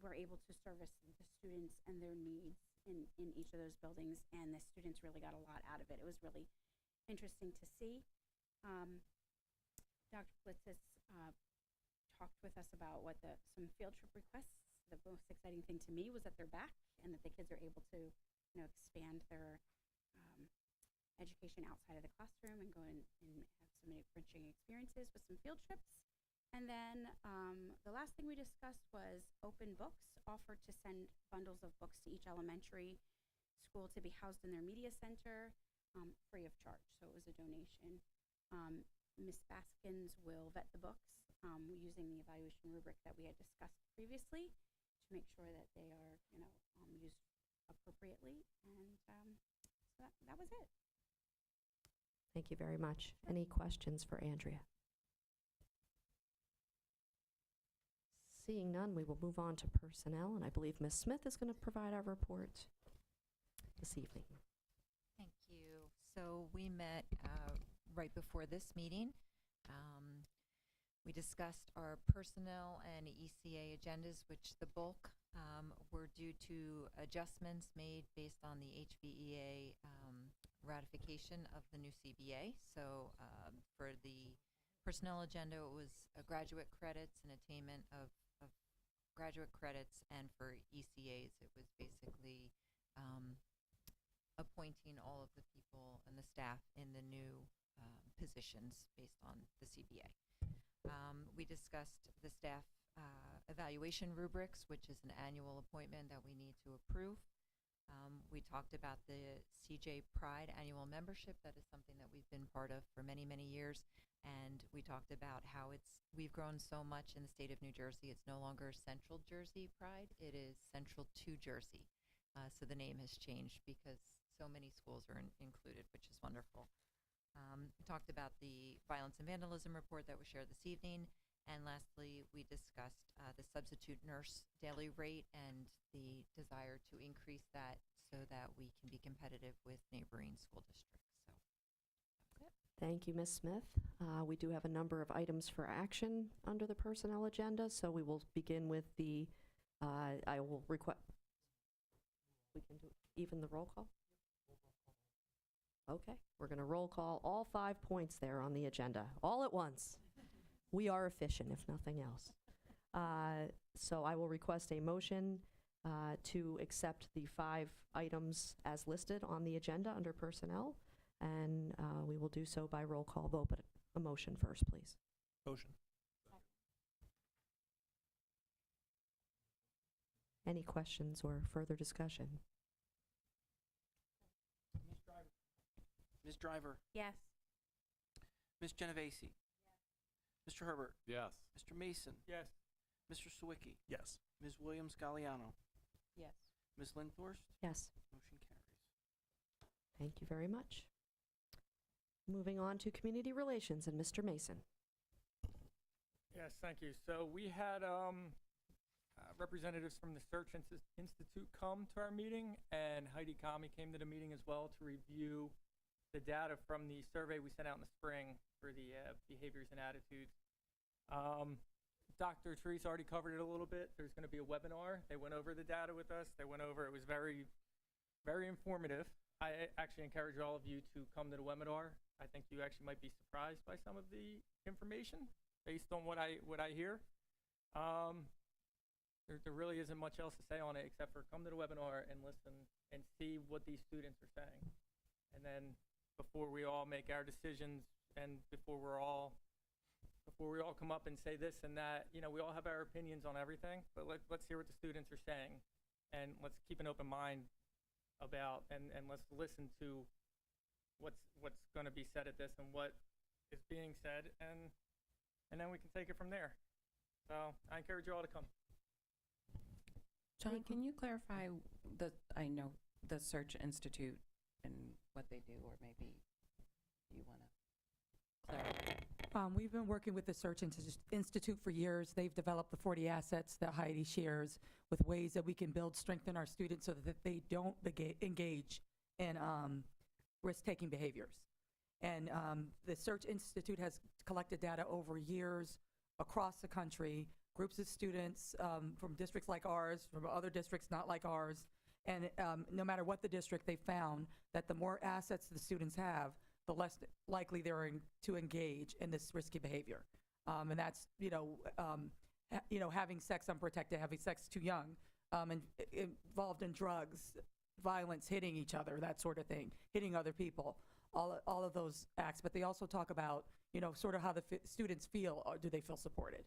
were able to service the students and their needs in each of those buildings, and the students really got a lot out of it. It was really interesting to see. Dr. Blitzis talked with us about some field trip requests. The most exciting thing to me was that they're back and that the kids are able to, expand their education outside of the classroom and go and have some enriching experiences with some field trips. And then the last thing we discussed was open books, offered to send bundles of books to each elementary school to be housed in their media center, free of charge. So it was a donation. Ms. Baskins will vet the books using the evaluation rubric that we had discussed previously to make sure that they are, used appropriately. And so that was it.
Thank you very much. Any questions for Andrea? Seeing none, we will move on to personnel, and I believe Ms. Smith is going to provide our report this evening.
Thank you. So we met right before this meeting. We discussed our personnel and ECA agendas, which the bulk were due to adjustments made based on the HVEA ratification of the new CBA. So for the personnel agenda, it was graduate credits and attainment of graduate credits, and for ECAs, it was basically appointing all of the people and the staff in the new positions based on the CBA. We discussed the staff evaluation rubrics, which is an annual appointment that we need to approve. We talked about the CJ Pride annual membership. That is something that we've been part of for many, many years. And we talked about how we've grown so much in the state of New Jersey. It's no longer Central Jersey Pride. It is Central to Jersey. So the name has changed because so many schools are included, which is wonderful. We talked about the violence and vandalism report that was shared this evening. And lastly, we discussed the substitute nurse daily rate and the desire to increase that so that we can be competitive with neighboring school districts. So that's it.
Thank you, Ms. Smith. We do have a number of items for action under the personnel agenda, so we will begin with the, I will request, we can do even the roll call? Okay, we're going to roll call all 5 points there on the agenda, all at once. We are efficient, if nothing else. So I will request a motion to accept the 5 items as listed on the agenda under personnel, and we will do so by roll call vote, but a motion first, please.
Motion.
Any questions or further discussion?
Ms. Driver?
Yes.
Ms. Genovese? Yes. Mr. Herbert?
Yes.
Mr. Mason?
Yes.
Mr. Sawicki?
Yes.
Ms. Williams-Galliano?
Yes.
Ms. Lindthorst?
Yes.
Motion carries.
Thank you very much. Moving on to community relations and Mr. Mason.
Yes, thank you. So we had representatives from the Search Institute come to our meeting, and Heidi Kami came to the meeting as well to review the data from the survey we sent out in the spring for the behaviors and attitudes. Dr. Therese already covered it a little bit. There's going to be a webinar. They went over the data with us. It was very, very informative. I actually encourage all of you to come to the webinar. I think you actually might be surprised by some of the information based on what I hear. There really isn't much else to say on it except for come to the webinar and listen and see what these students are saying. And then before we all make our decisions and before we all come up and say this and that, we all have our opinions on everything, but let's hear what the students are saying, and let's keep an open mind about and let's listen to what's going to be said at this and what is being said, and then we can take it from there. So I encourage you all to come.
John, can you clarify I know the Search Institute and what they do, or maybe Do you want to?
We've been working with the Search Institute for years. They've developed the 40 assets that Heidi shares with ways that we can build, strengthen our students so that they don't engage in risk-taking behaviors. And the Search Institute has collected data over years across the country, groups of students from districts like ours, from other districts not like ours, and no matter what the district, they found that the more assets the students have, the less likely they're to engage in this risky behavior. And that's, having sex unprotected, having sex too young, and involved in drugs, violence, hitting each other, that sort of thing, hitting other people, all of those acts. But they also talk about, sort of how the students feel, or do they feel supported?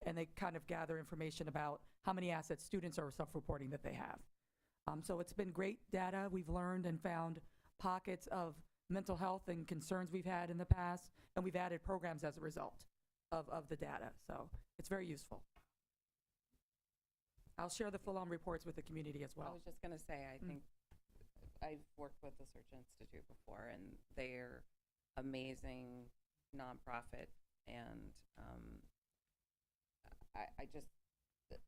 And they kind of gather information about how many assets students are self-reporting that they have. So it's been great data. We've learned and found pockets of mental health and concerns we've had in the past, and we've added programs as a result of the data. So it's very useful. I'll share the full-on reports with the community as well.
I was just going to say, I think I've worked with the Search Institute before, and they're amazing nonprofit, and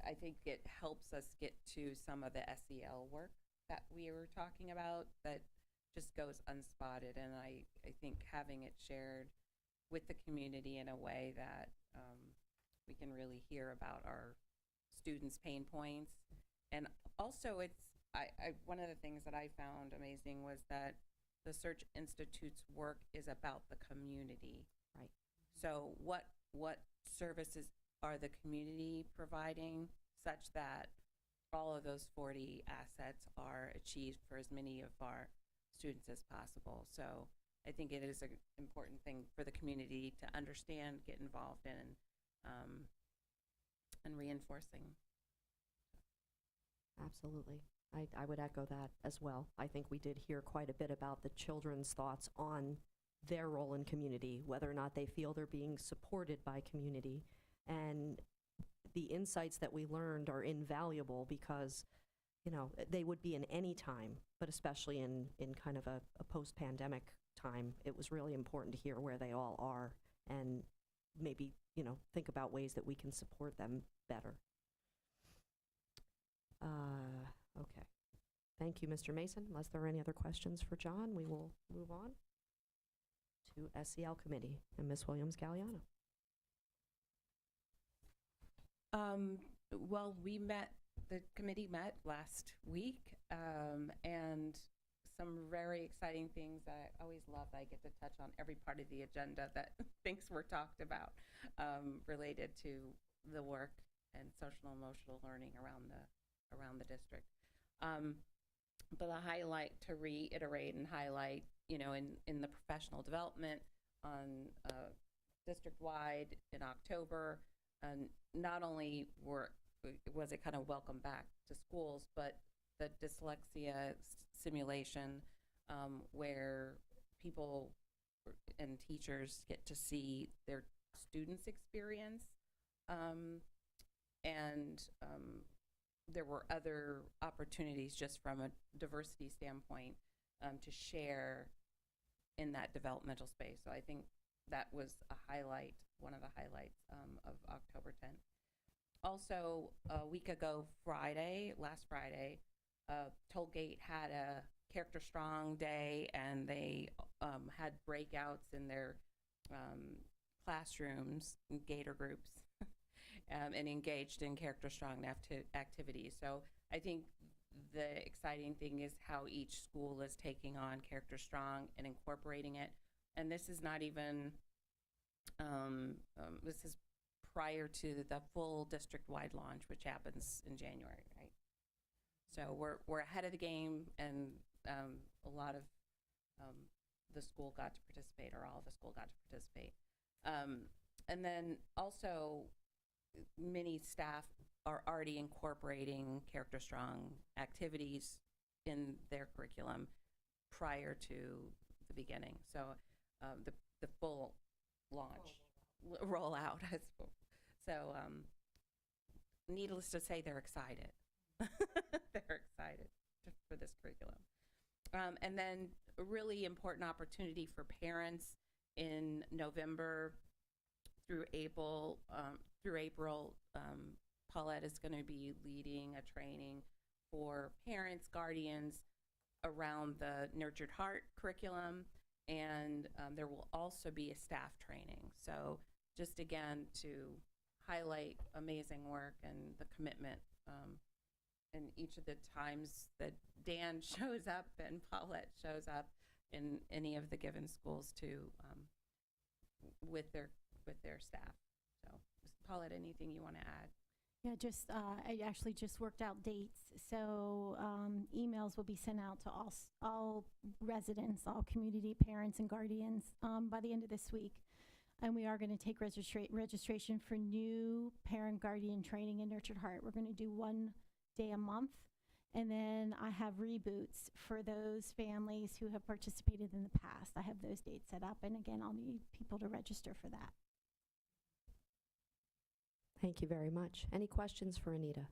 I think it helps us get to some of the SEL work that we were talking about that just goes unspotted, and I think having it shared with the community in a way that we can really hear about our students' pain points. And also one of the things that I found amazing was that the Search Institute's work is about the community.
Right.
So what services are the community providing such that all of those 40 assets are achieved for as many of our students as possible. So I think it is an important thing for the community to understand, get involved in, and reinforcing.
Absolutely. I would echo that as well. I think we did hear quite a bit about the children's thoughts on their role in community, whether or not they feel they're being supported by community. And the insights that we learned are invaluable because, they would be in any time, but especially in kind of a post-pandemic time, it was really important to hear where they all are and maybe, think about ways that we can support them better. Okay. Thank you, Mr. Mason. Unless there are any other questions for John, we will move on to SEL Committee and Ms. Williams-Galliano.
Well, the committee met last week, and some very exciting things. I always love that I get to touch on every part of the agenda that things were talked about related to the work and social and emotional learning around the district. But a highlight to reiterate and highlight, in the professional development on district-wide in October, not only was it kind of welcome back to schools, but the dyslexia simulation where people and teachers get to see their students' experience. And there were other opportunities just from a diversity standpoint to share in that developmental space. So I think that was a highlight, one of the highlights of October 10th. Also, a week ago last Friday, Tollgate had a Character Strong Day, and they had breakouts in their classrooms, Gator groups, and engaged in Character Strong activities. So I think the exciting thing is how each school is taking on Character Strong and incorporating it. And this is not even, this is prior to the full district-wide launch, which happens in January, right? So we're ahead of the game, and a lot of the school got to participate, or all of the school got to participate. And then also, many staff are already incorporating Character Strong activities in their curriculum prior to the beginning. So the full launch, rollout, I suppose. So needless to say, they're excited. They're excited for this curriculum. And then a really important opportunity for parents in November through April. Paulette is going to be leading a training for parents, guardians around the Nurtured Heart curriculum, and there will also be a staff training. So just again to highlight amazing work and the commitment in each of the times that Dan shows up and Paulette shows up in any of the given schools to with their staff. So Paulette, anything you want to add?
Yeah, I actually just worked out dates. So emails will be sent out to all residents, all community parents and guardians by the end of this week. And we are going to take registration for new parent guardian training in Nurtured Heart. We're going to do 1 day a month. And then I have reboots for those families who have participated in the past. I have those dates set up. And again, I'll need people to register for that.
Thank you very much. Any questions for Anita?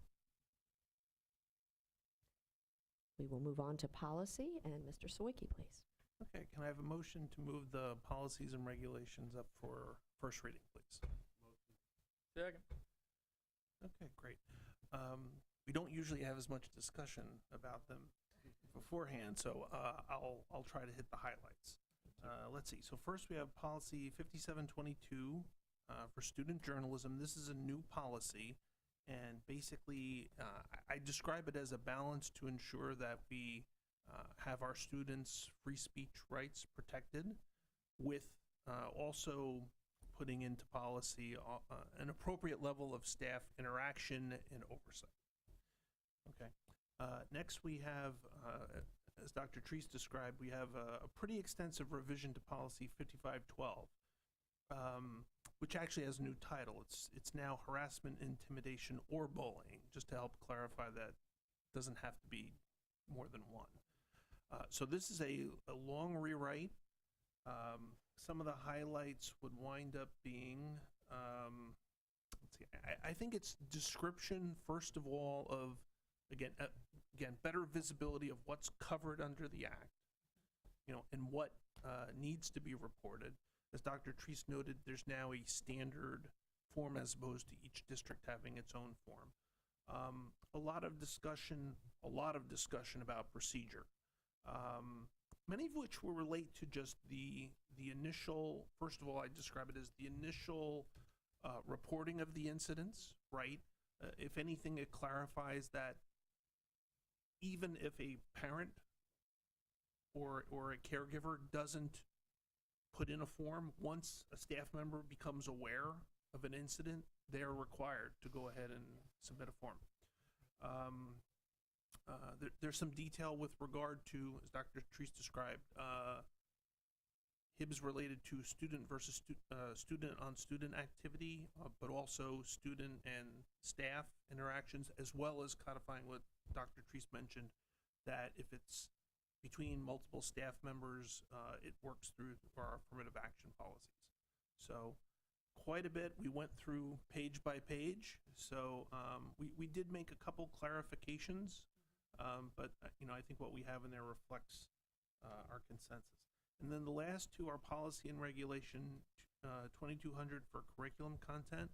We will move on to policy, and Mr. Sawicki, please.
Okay, can I have a motion to move the policies and regulations up for first reading, please?
Second.
Okay, great. We don't usually have as much discussion about them beforehand, so I'll try to hit the highlights. Let's see. So first we have policy 5722 for student journalism. This is a new policy, and basically I describe it as a balance to ensure that we have our students' free speech rights protected, with also putting into policy an appropriate level of staff interaction and oversight. Okay. Next we have, as Dr. Treese described, we have a pretty extensive revision to policy 5512, which actually has a new title. It's now harassment, intimidation, or bullying, just to help clarify that it doesn't have to be more than one. So this is a long rewrite. Some of the highlights would wind up being, let's see, I think it's description, first of all, of, again, better visibility of what's covered under the Act, and what needs to be reported. As Dr. Treese noted, there's now a standard form as opposed to each district having its own form. A lot of discussion about procedure, many of which will relate to just the initial, first of all, I describe it as the initial reporting of the incidents, right? If anything, it clarifies that even if a parent or a caregiver doesn't put in a form, once a staff member becomes aware of an incident, they're required to go ahead and submit a form. There's some detail with regard to, as Dr. Treese described, HIBs related to student versus student-on-student activity, but also student and staff interactions, as well as codifying what Dr. Treese mentioned, that if it's between multiple staff members, it works through our affirmative action policies. So quite a bit. We went through page by page. So we did make a couple clarifications, but I think what we have in there reflects our consensus. And then the last two are policy and regulation 2200 for curriculum content.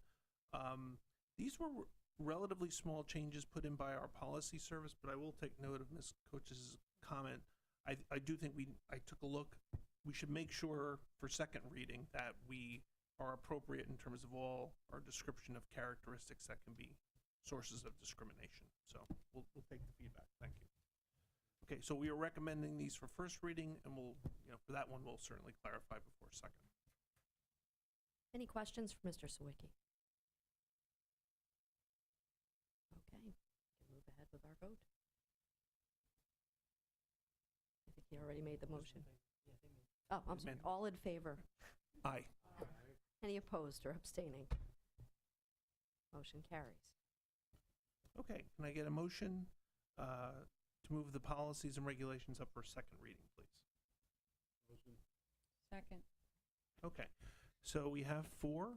These were relatively small changes put in by our policy service, but I will take note of Ms. Coach's comment. I do think I took a look. We should make sure for second reading that we are appropriate in terms of all our description of characteristics that can be sources of discrimination. So we'll take the feedback. Thank you. Okay, so we are recommending these for first reading, and we'll, for that one, we'll certainly clarify before second.
Any questions for Mr. Sawicki? Okay, we can move ahead with our vote. I think he already made the motion. Oh, I'm sorry. All in favor?
Aye.
Any opposed or abstaining? Motion carries.
Okay, can I get a motion to move the policies and regulations up for second reading, please?
Motion. Second.
Okay, so we have four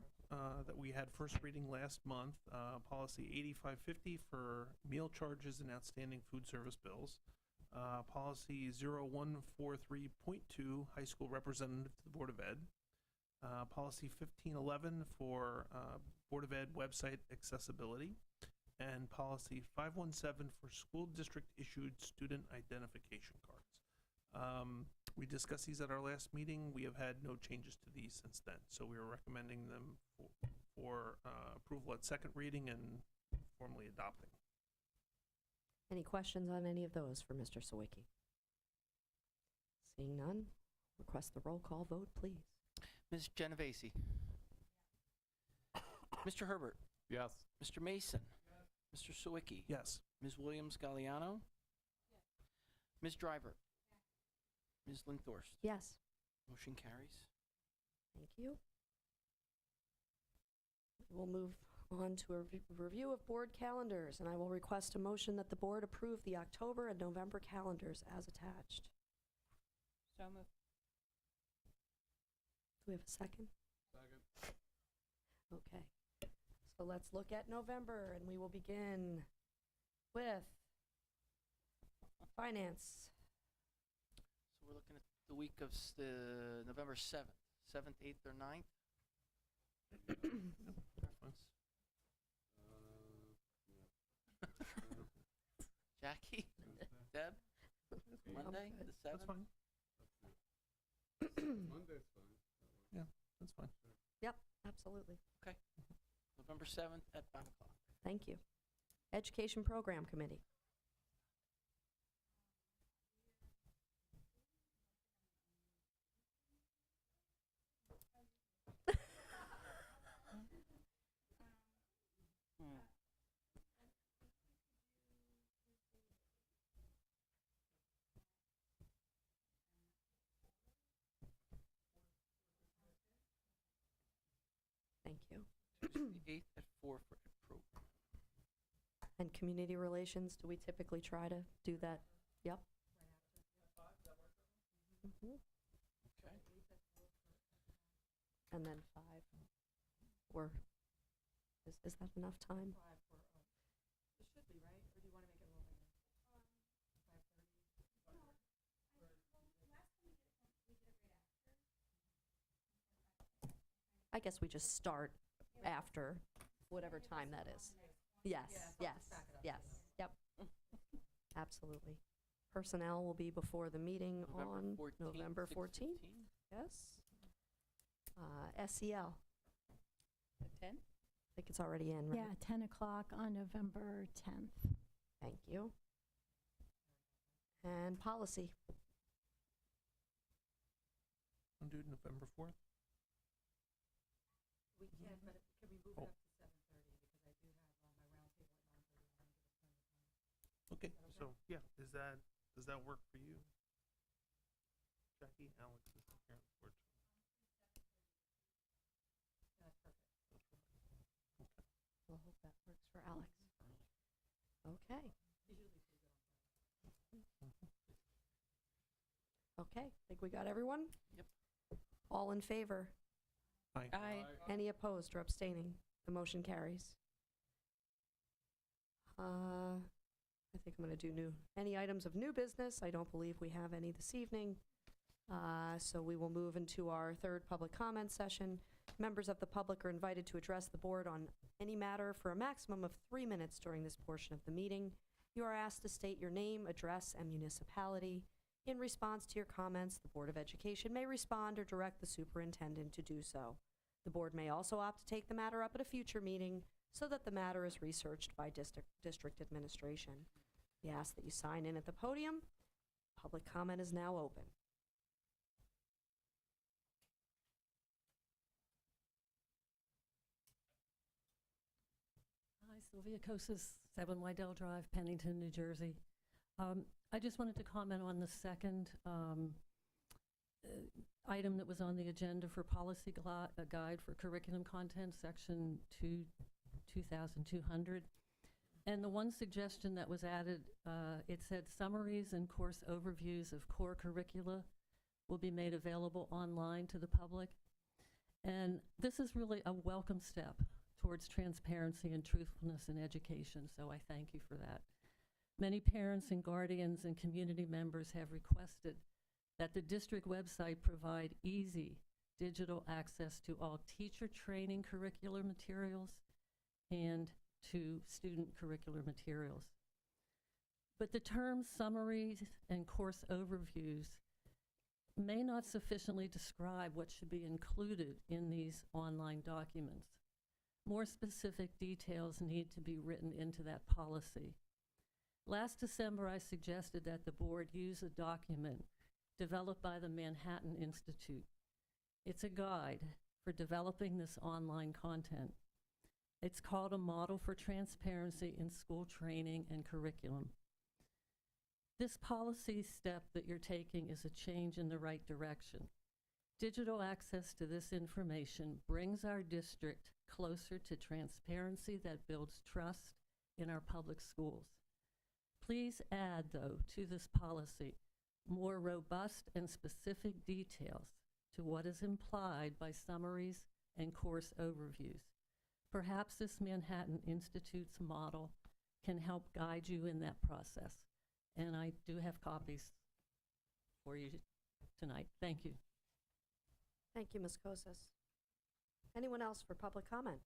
that we had first reading last month. Policy 8550 for meal charges and outstanding food service bills. Policy 0143.2, high school representative to the Board of Ed. Policy 1511 for Board of Ed website accessibility. And policy 517 for school district issued student identification cards. We discussed these at our last meeting. We have had no changes to these since then. So we are recommending them for approval at second reading and formally adopting.
Any questions on any of those for Mr. Sawicki? Seeing none, request the roll call vote, please.
Ms. Genovese. Mr. Herbert.
Yes.
Mr. Mason. Mr. Sawicki.
Yes.
Ms. Williams-Galliano. Ms. Driver. Ms. Linthorst.
Yes.
Motion carries.
Thank you. We'll move on to a review of board calendars, and I will request a motion that the board approve the October and November calendars as attached.
So moved.
Do we have a second?
Second.
Okay. So let's look at November, and we will begin with finance.
So we're looking at the week of November 7th, 7th, 8th, or 9th. Preference. Jackie? Deb? Monday, the 7th?
That's fine.
Monday's fine.
Yeah, that's fine.
Yep, absolutely.
Okay. November 7th at 5 o'clock.
Thank you. Education Program Committee. Thank you.
Tuesday, the 8th at 4 for Ed program.
And community relations, do we typically try to do that? Yep. Mhm.
Okay.
And then 5. Or is that enough time?
It should be, right? Or do you want to make it a little later? 5:30?
I guess we just start after whatever time that is. Yes, yes, yes, yep. Absolutely. Personnel will be before the meeting on November 14th. Yes. SEL.
At 10?
I think it's already in, right?
Yeah, 10 o'clock on November 10th.
Thank you. And policy.
I'll do November 4th.
We can, but can we move it up to 7:30? Because I do have my roundtable at 9:30.
Okay, so, yeah, does that work for you? Jackie, Alex is here, unfortunately.
That's perfect.
Okay.
We'll hope that works for Alex. Okay. Okay, think we got everyone?
Yep.
All in favor?
Aye.
Aye.
Any opposed or abstaining? The motion carries. I think I'm going to do any items of new business. I don't believe we have any this evening. So we will move into our third public comment session. Members of the public are invited to address the board on any matter for a maximum of 3 minutes during this portion of the meeting. You are asked to state your name, address, and municipality. In response to your comments, the Board of Education may respond or direct the superintendent to do so. The board may also opt to take the matter up at a future meeting so that the matter is researched by district administration. We ask that you sign in at the podium. Public comment is now open.
Hi, Sylvia Kosis, 7 Wydell Drive, Pennington, New Jersey. I just wanted to comment on the second item that was on the agenda for policy guide for curriculum content, section 2200. And the one suggestion that was added, it said summaries and course overviews of core curricula will be made available online to the public. And this is really a welcome step towards transparency and truthfulness in education, so I thank you for that. Many parents and guardians and community members have requested that the district website provide easy digital access to all teacher training curricular materials and to student curricular materials. But the terms summaries and course overviews may not sufficiently describe what should be included in these online documents. More specific details need to be written into that policy. Last December, I suggested that the board use a document developed by the Manhattan Institute. It's a guide for developing this online content. It's called A Model for Transparency in School Training and Curriculum. This policy step that you're taking is a change in the right direction. Digital access to this information brings our district closer to transparency that builds trust in our public schools. Please add, though, to this policy more robust and specific details to what is implied by summaries and course overviews. Perhaps this Manhattan Institute's model can help guide you in that process. And I do have copies for you tonight. Thank you.
Thank you, Ms. Kosas. Anyone else for public comment?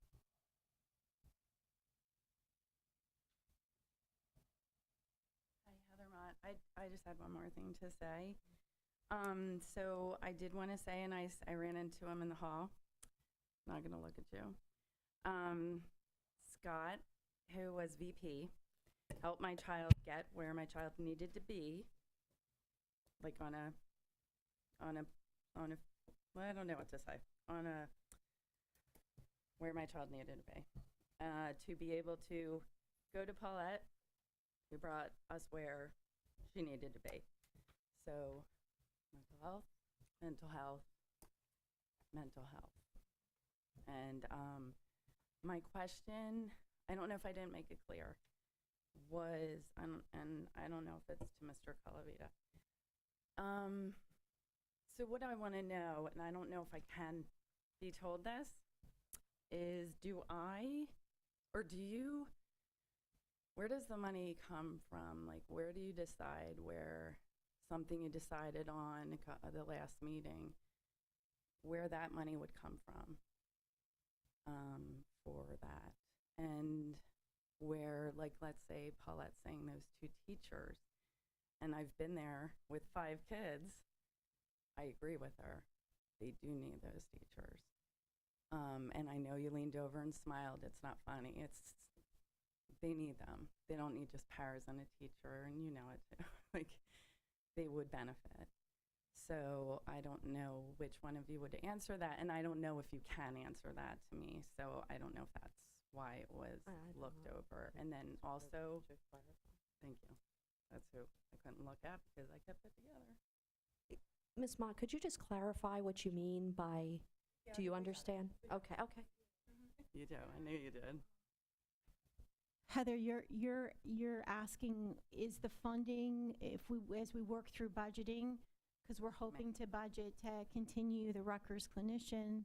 Hi, Heather Mott. I just had one more thing to say. So I did want to say, and I ran into him in the hall. Not going to look at you. Scott, who was VP, helped my child get where my child needed to be, like on a, well, I don't know what to say, where my child needed to be able to go to Paulette, who brought us where she needed to be. So, mental health, mental health, mental health. And my question, I don't know if I didn't make it clear, was, and I don't know if it's to Mr. Calavita. So what I want to know, and I don't know if I can be told this, is where does the money come from? Like, where do you decide where something you decided on the last meeting, where that money would come from for that? And where, like, let's say Paulette's saying those 2 teachers, and I've been there with 5 kids, I agree with her. They do need those teachers. And I know you leaned over and smiled. It's not funny. They need them. They don't need just paras and a teacher, and you know it too. Like, they would benefit. So I don't know which one of you would answer that, and I don't know if you can answer that to me. So I don't know if that's why it was looked over. And then also, thank you. That's who I couldn't look at because I kept it together.
Ms. Mott, could you just clarify what you mean by, do you understand? Okay.
You do. I knew you did.
Heather, you're asking, is the funding, as we work through budgeting, because we're hoping to budget to continue the Rutgers clinician,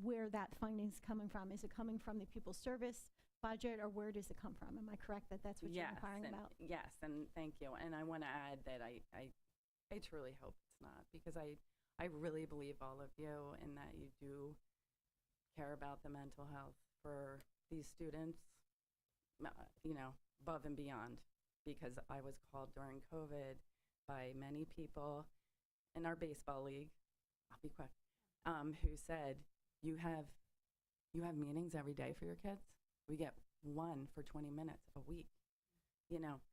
where that funding's coming from? Is it coming from the pupil service budget, or where does it come from? Am I correct that that's what you're inquiring about?
Yes, and thank you. And I want to add that I truly hope it's not, because I really believe all of you and that you do care about the mental health for these students, above and beyond, because I was called during COVID by many people in our baseball league, I'll be quick, who said, you have meetings every day for your kids? We get one for 20 minutes a week.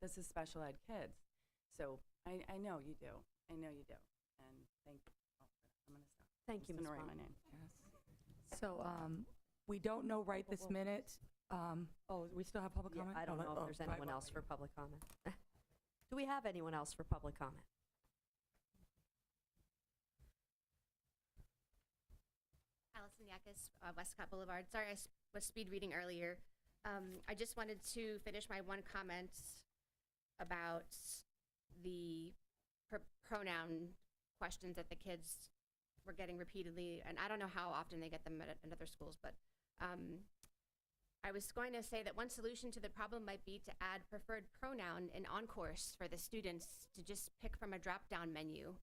This is special ed kids. So I know you do. I know you do. And thank you. I'm going to stop.
Thank you, Ms.
Write
Mott.
my name.
So we don't know right this minute. We still have public comment?
I don't know if there's anyone else for public comment. Do we have anyone else for public comment?
Allison Yakis, Westcott Boulevard. Sorry, I was speed reading earlier. I just wanted to finish my one comment about the pronoun questions that the kids were getting repeatedly, and I don't know how often they get them at other schools, but I was going to say that one solution to the problem might be to add preferred pronoun in on-course for the students to just pick from a drop-down menu.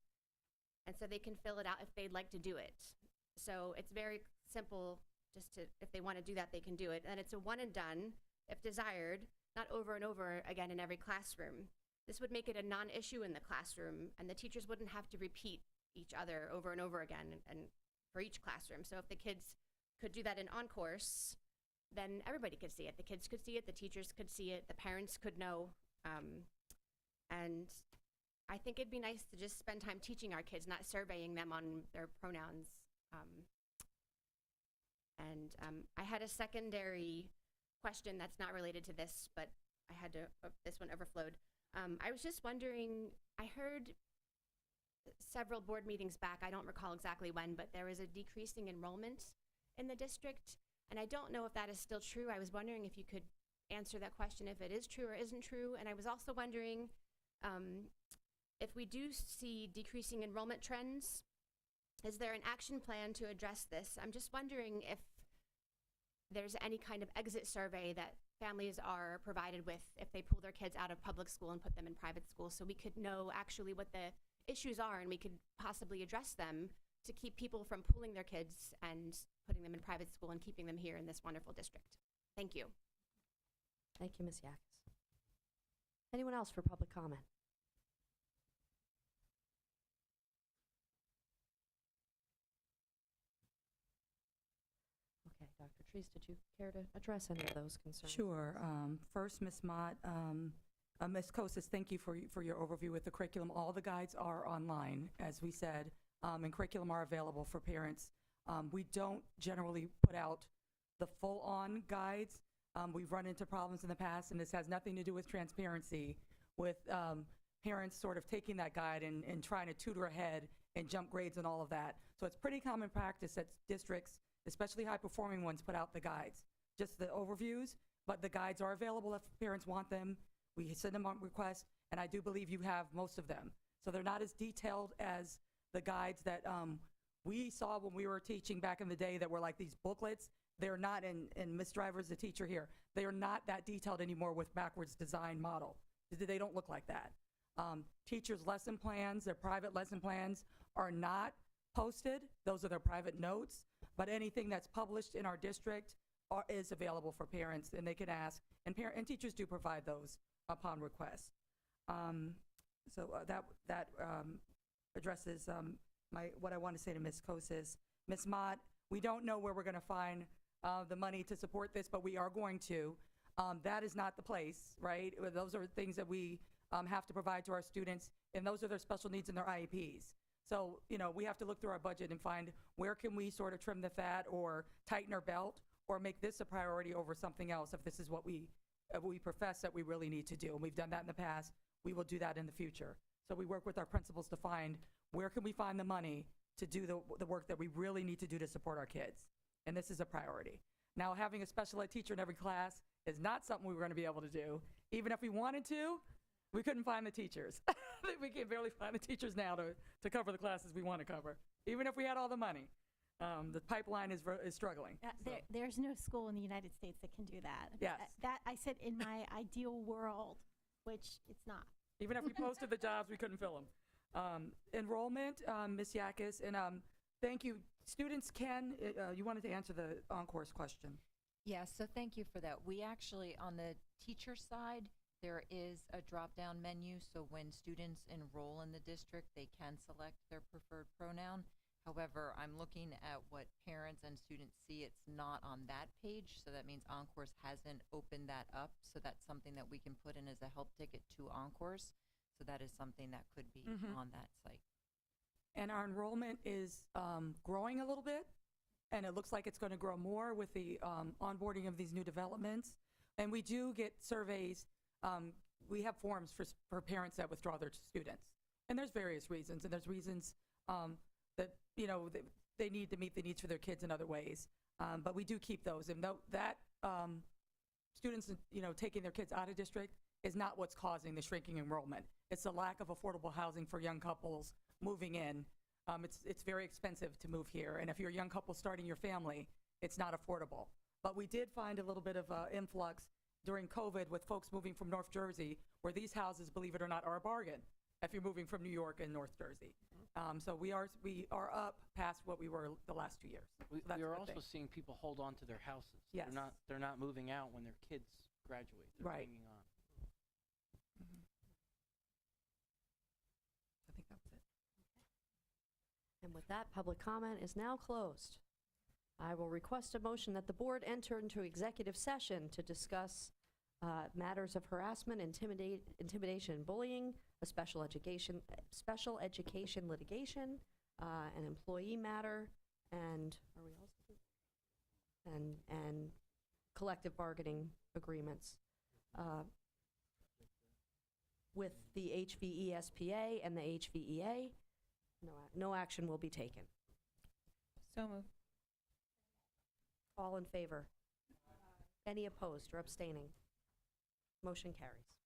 And so they can fill it out if they'd like to do it. So it's very simple, just to, if they want to do that, they can do it. And it's a one and done, if desired, not over and over again in every classroom. This would make it a non-issue in the classroom, and the teachers wouldn't have to repeat each other over and over again and for each classroom. So if the kids could do that in on-course, then everybody could see it. The kids could see it, the teachers could see it, the parents could know. And I think it'd be nice to just spend time teaching our kids, not surveying them on their pronouns. I had a secondary question that's not related to this, but I had to, this one overflowed. I was just wondering, I heard several board meetings back, I don't recall exactly when, but there was a decreasing enrollment in the district. And I don't know if that is still true. I was wondering if you could answer that question, if it is true or isn't true. And I was also wondering if we do see decreasing enrollment trends, is there an action plan to address this? I'm just wondering if there's any kind of exit survey that families are provided with if they pull their kids out of public school and put them in private school, so we could know actually what the issues are and we could possibly address them to keep people from pulling their kids and putting them in private school and keeping them here in this wonderful district. Thank you.
Thank you, Ms. Yakis. Anyone else for public comment? Okay, Dr. Treese, did you care to address any of those concerns?
Sure. First, Ms. Mott, Ms. Kosis, thank you for your overview with the curriculum. All the guides are online, as we said, and curriculum are available for parents. We don't generally put out the full-on guides. We've run into problems in the past, and this has nothing to do with transparency, with parents sort of taking that guide and trying to tutor ahead and jump grades and all of that. So it's pretty common practice that districts, especially high-performing ones, put out the guides, just the overviews, but the guides are available if parents want them. We send them on request, and I do believe you have most of them. So they're not as detailed as the guides that we saw when we were teaching back in the day that were like these booklets. They're not, and Ms. Driver's the teacher here, they are not that detailed anymore with backwards design model. They don't look like that. Teachers' lesson plans, their private lesson plans are not posted. Those are their private notes, but anything that's published in our district is available for parents, and they can ask, and teachers do provide those upon request. That addresses what I want to say to Ms. Kosis. Ms. Mott, we don't know where we're going to find the money to support this, but we are going to. That is not the place, right? Those are things that we have to provide to our students, and those are their special needs and their IEPs. So, we have to look through our budget and find where can we sort of trim the fat or tighten our belt or make this a priority over something else if this is what we profess that we really need to do. And we've done that in the past. We will do that in the future. So we work with our principals to find where can we find the money to do the work that we really need to do to support our kids. And this is a priority. Now, having a special ed teacher in every class is not something we were going to be able to do. Even if we wanted to, we couldn't find the teachers. We can barely find the teachers now to cover the classes we want to cover, even if we had all the money. The pipeline is struggling.
There's no school in the United States that can do that.
Yes.
That I said in my ideal world, which it's not.
Even if we posted the jobs, we couldn't fill them. Enrollment, Ms. Yakis, and thank you. Students can, you wanted to answer the on-course question.
Yes, so thank you for that. We actually, on the teacher side, there is a drop-down menu, so when students enroll in the district, they can select their preferred pronoun. However, I'm looking at what parents and students see. It's not on that page, so that means OnCourse hasn't opened that up. So that's something that we can put in as a help ticket to OnCourse. So that is something that could be on that site.
And our enrollment is growing a little bit, and it looks like it's going to grow more with the onboarding of these new developments. And we do get surveys. We have forms for parents that withdraw their students. And there's various reasons, and there's reasons that they need to meet the needs for their kids in other ways. But we do keep those. And that students, taking their kids out of district is not what's causing the shrinking enrollment. It's the lack of affordable housing for young couples moving in. It's very expensive to move here. And if you're a young couple starting your family, it's not affordable. But we did find a little bit of influx during COVID with folks moving from North Jersey, where these houses, believe it or not, are a bargain if you're moving from New York and North Jersey. So we are up past what we were the last 2 years. So that's
We
a
are
good
also
thing.
seeing people hold on to their houses.
Yes.
They're not moving out when their kids graduate. They're
Right.
hanging on.
I think that's it.
And with that, public comment is now closed. I will request a motion that the board enter into executive session to discuss matters of harassment, intimidation, bullying, a special education litigation, an employee matter, and are we also and collective bargaining agreements with the HVESPA and the HVEA. No action will be taken.
So moved.
All in favor? Any opposed or abstaining? Motion carries.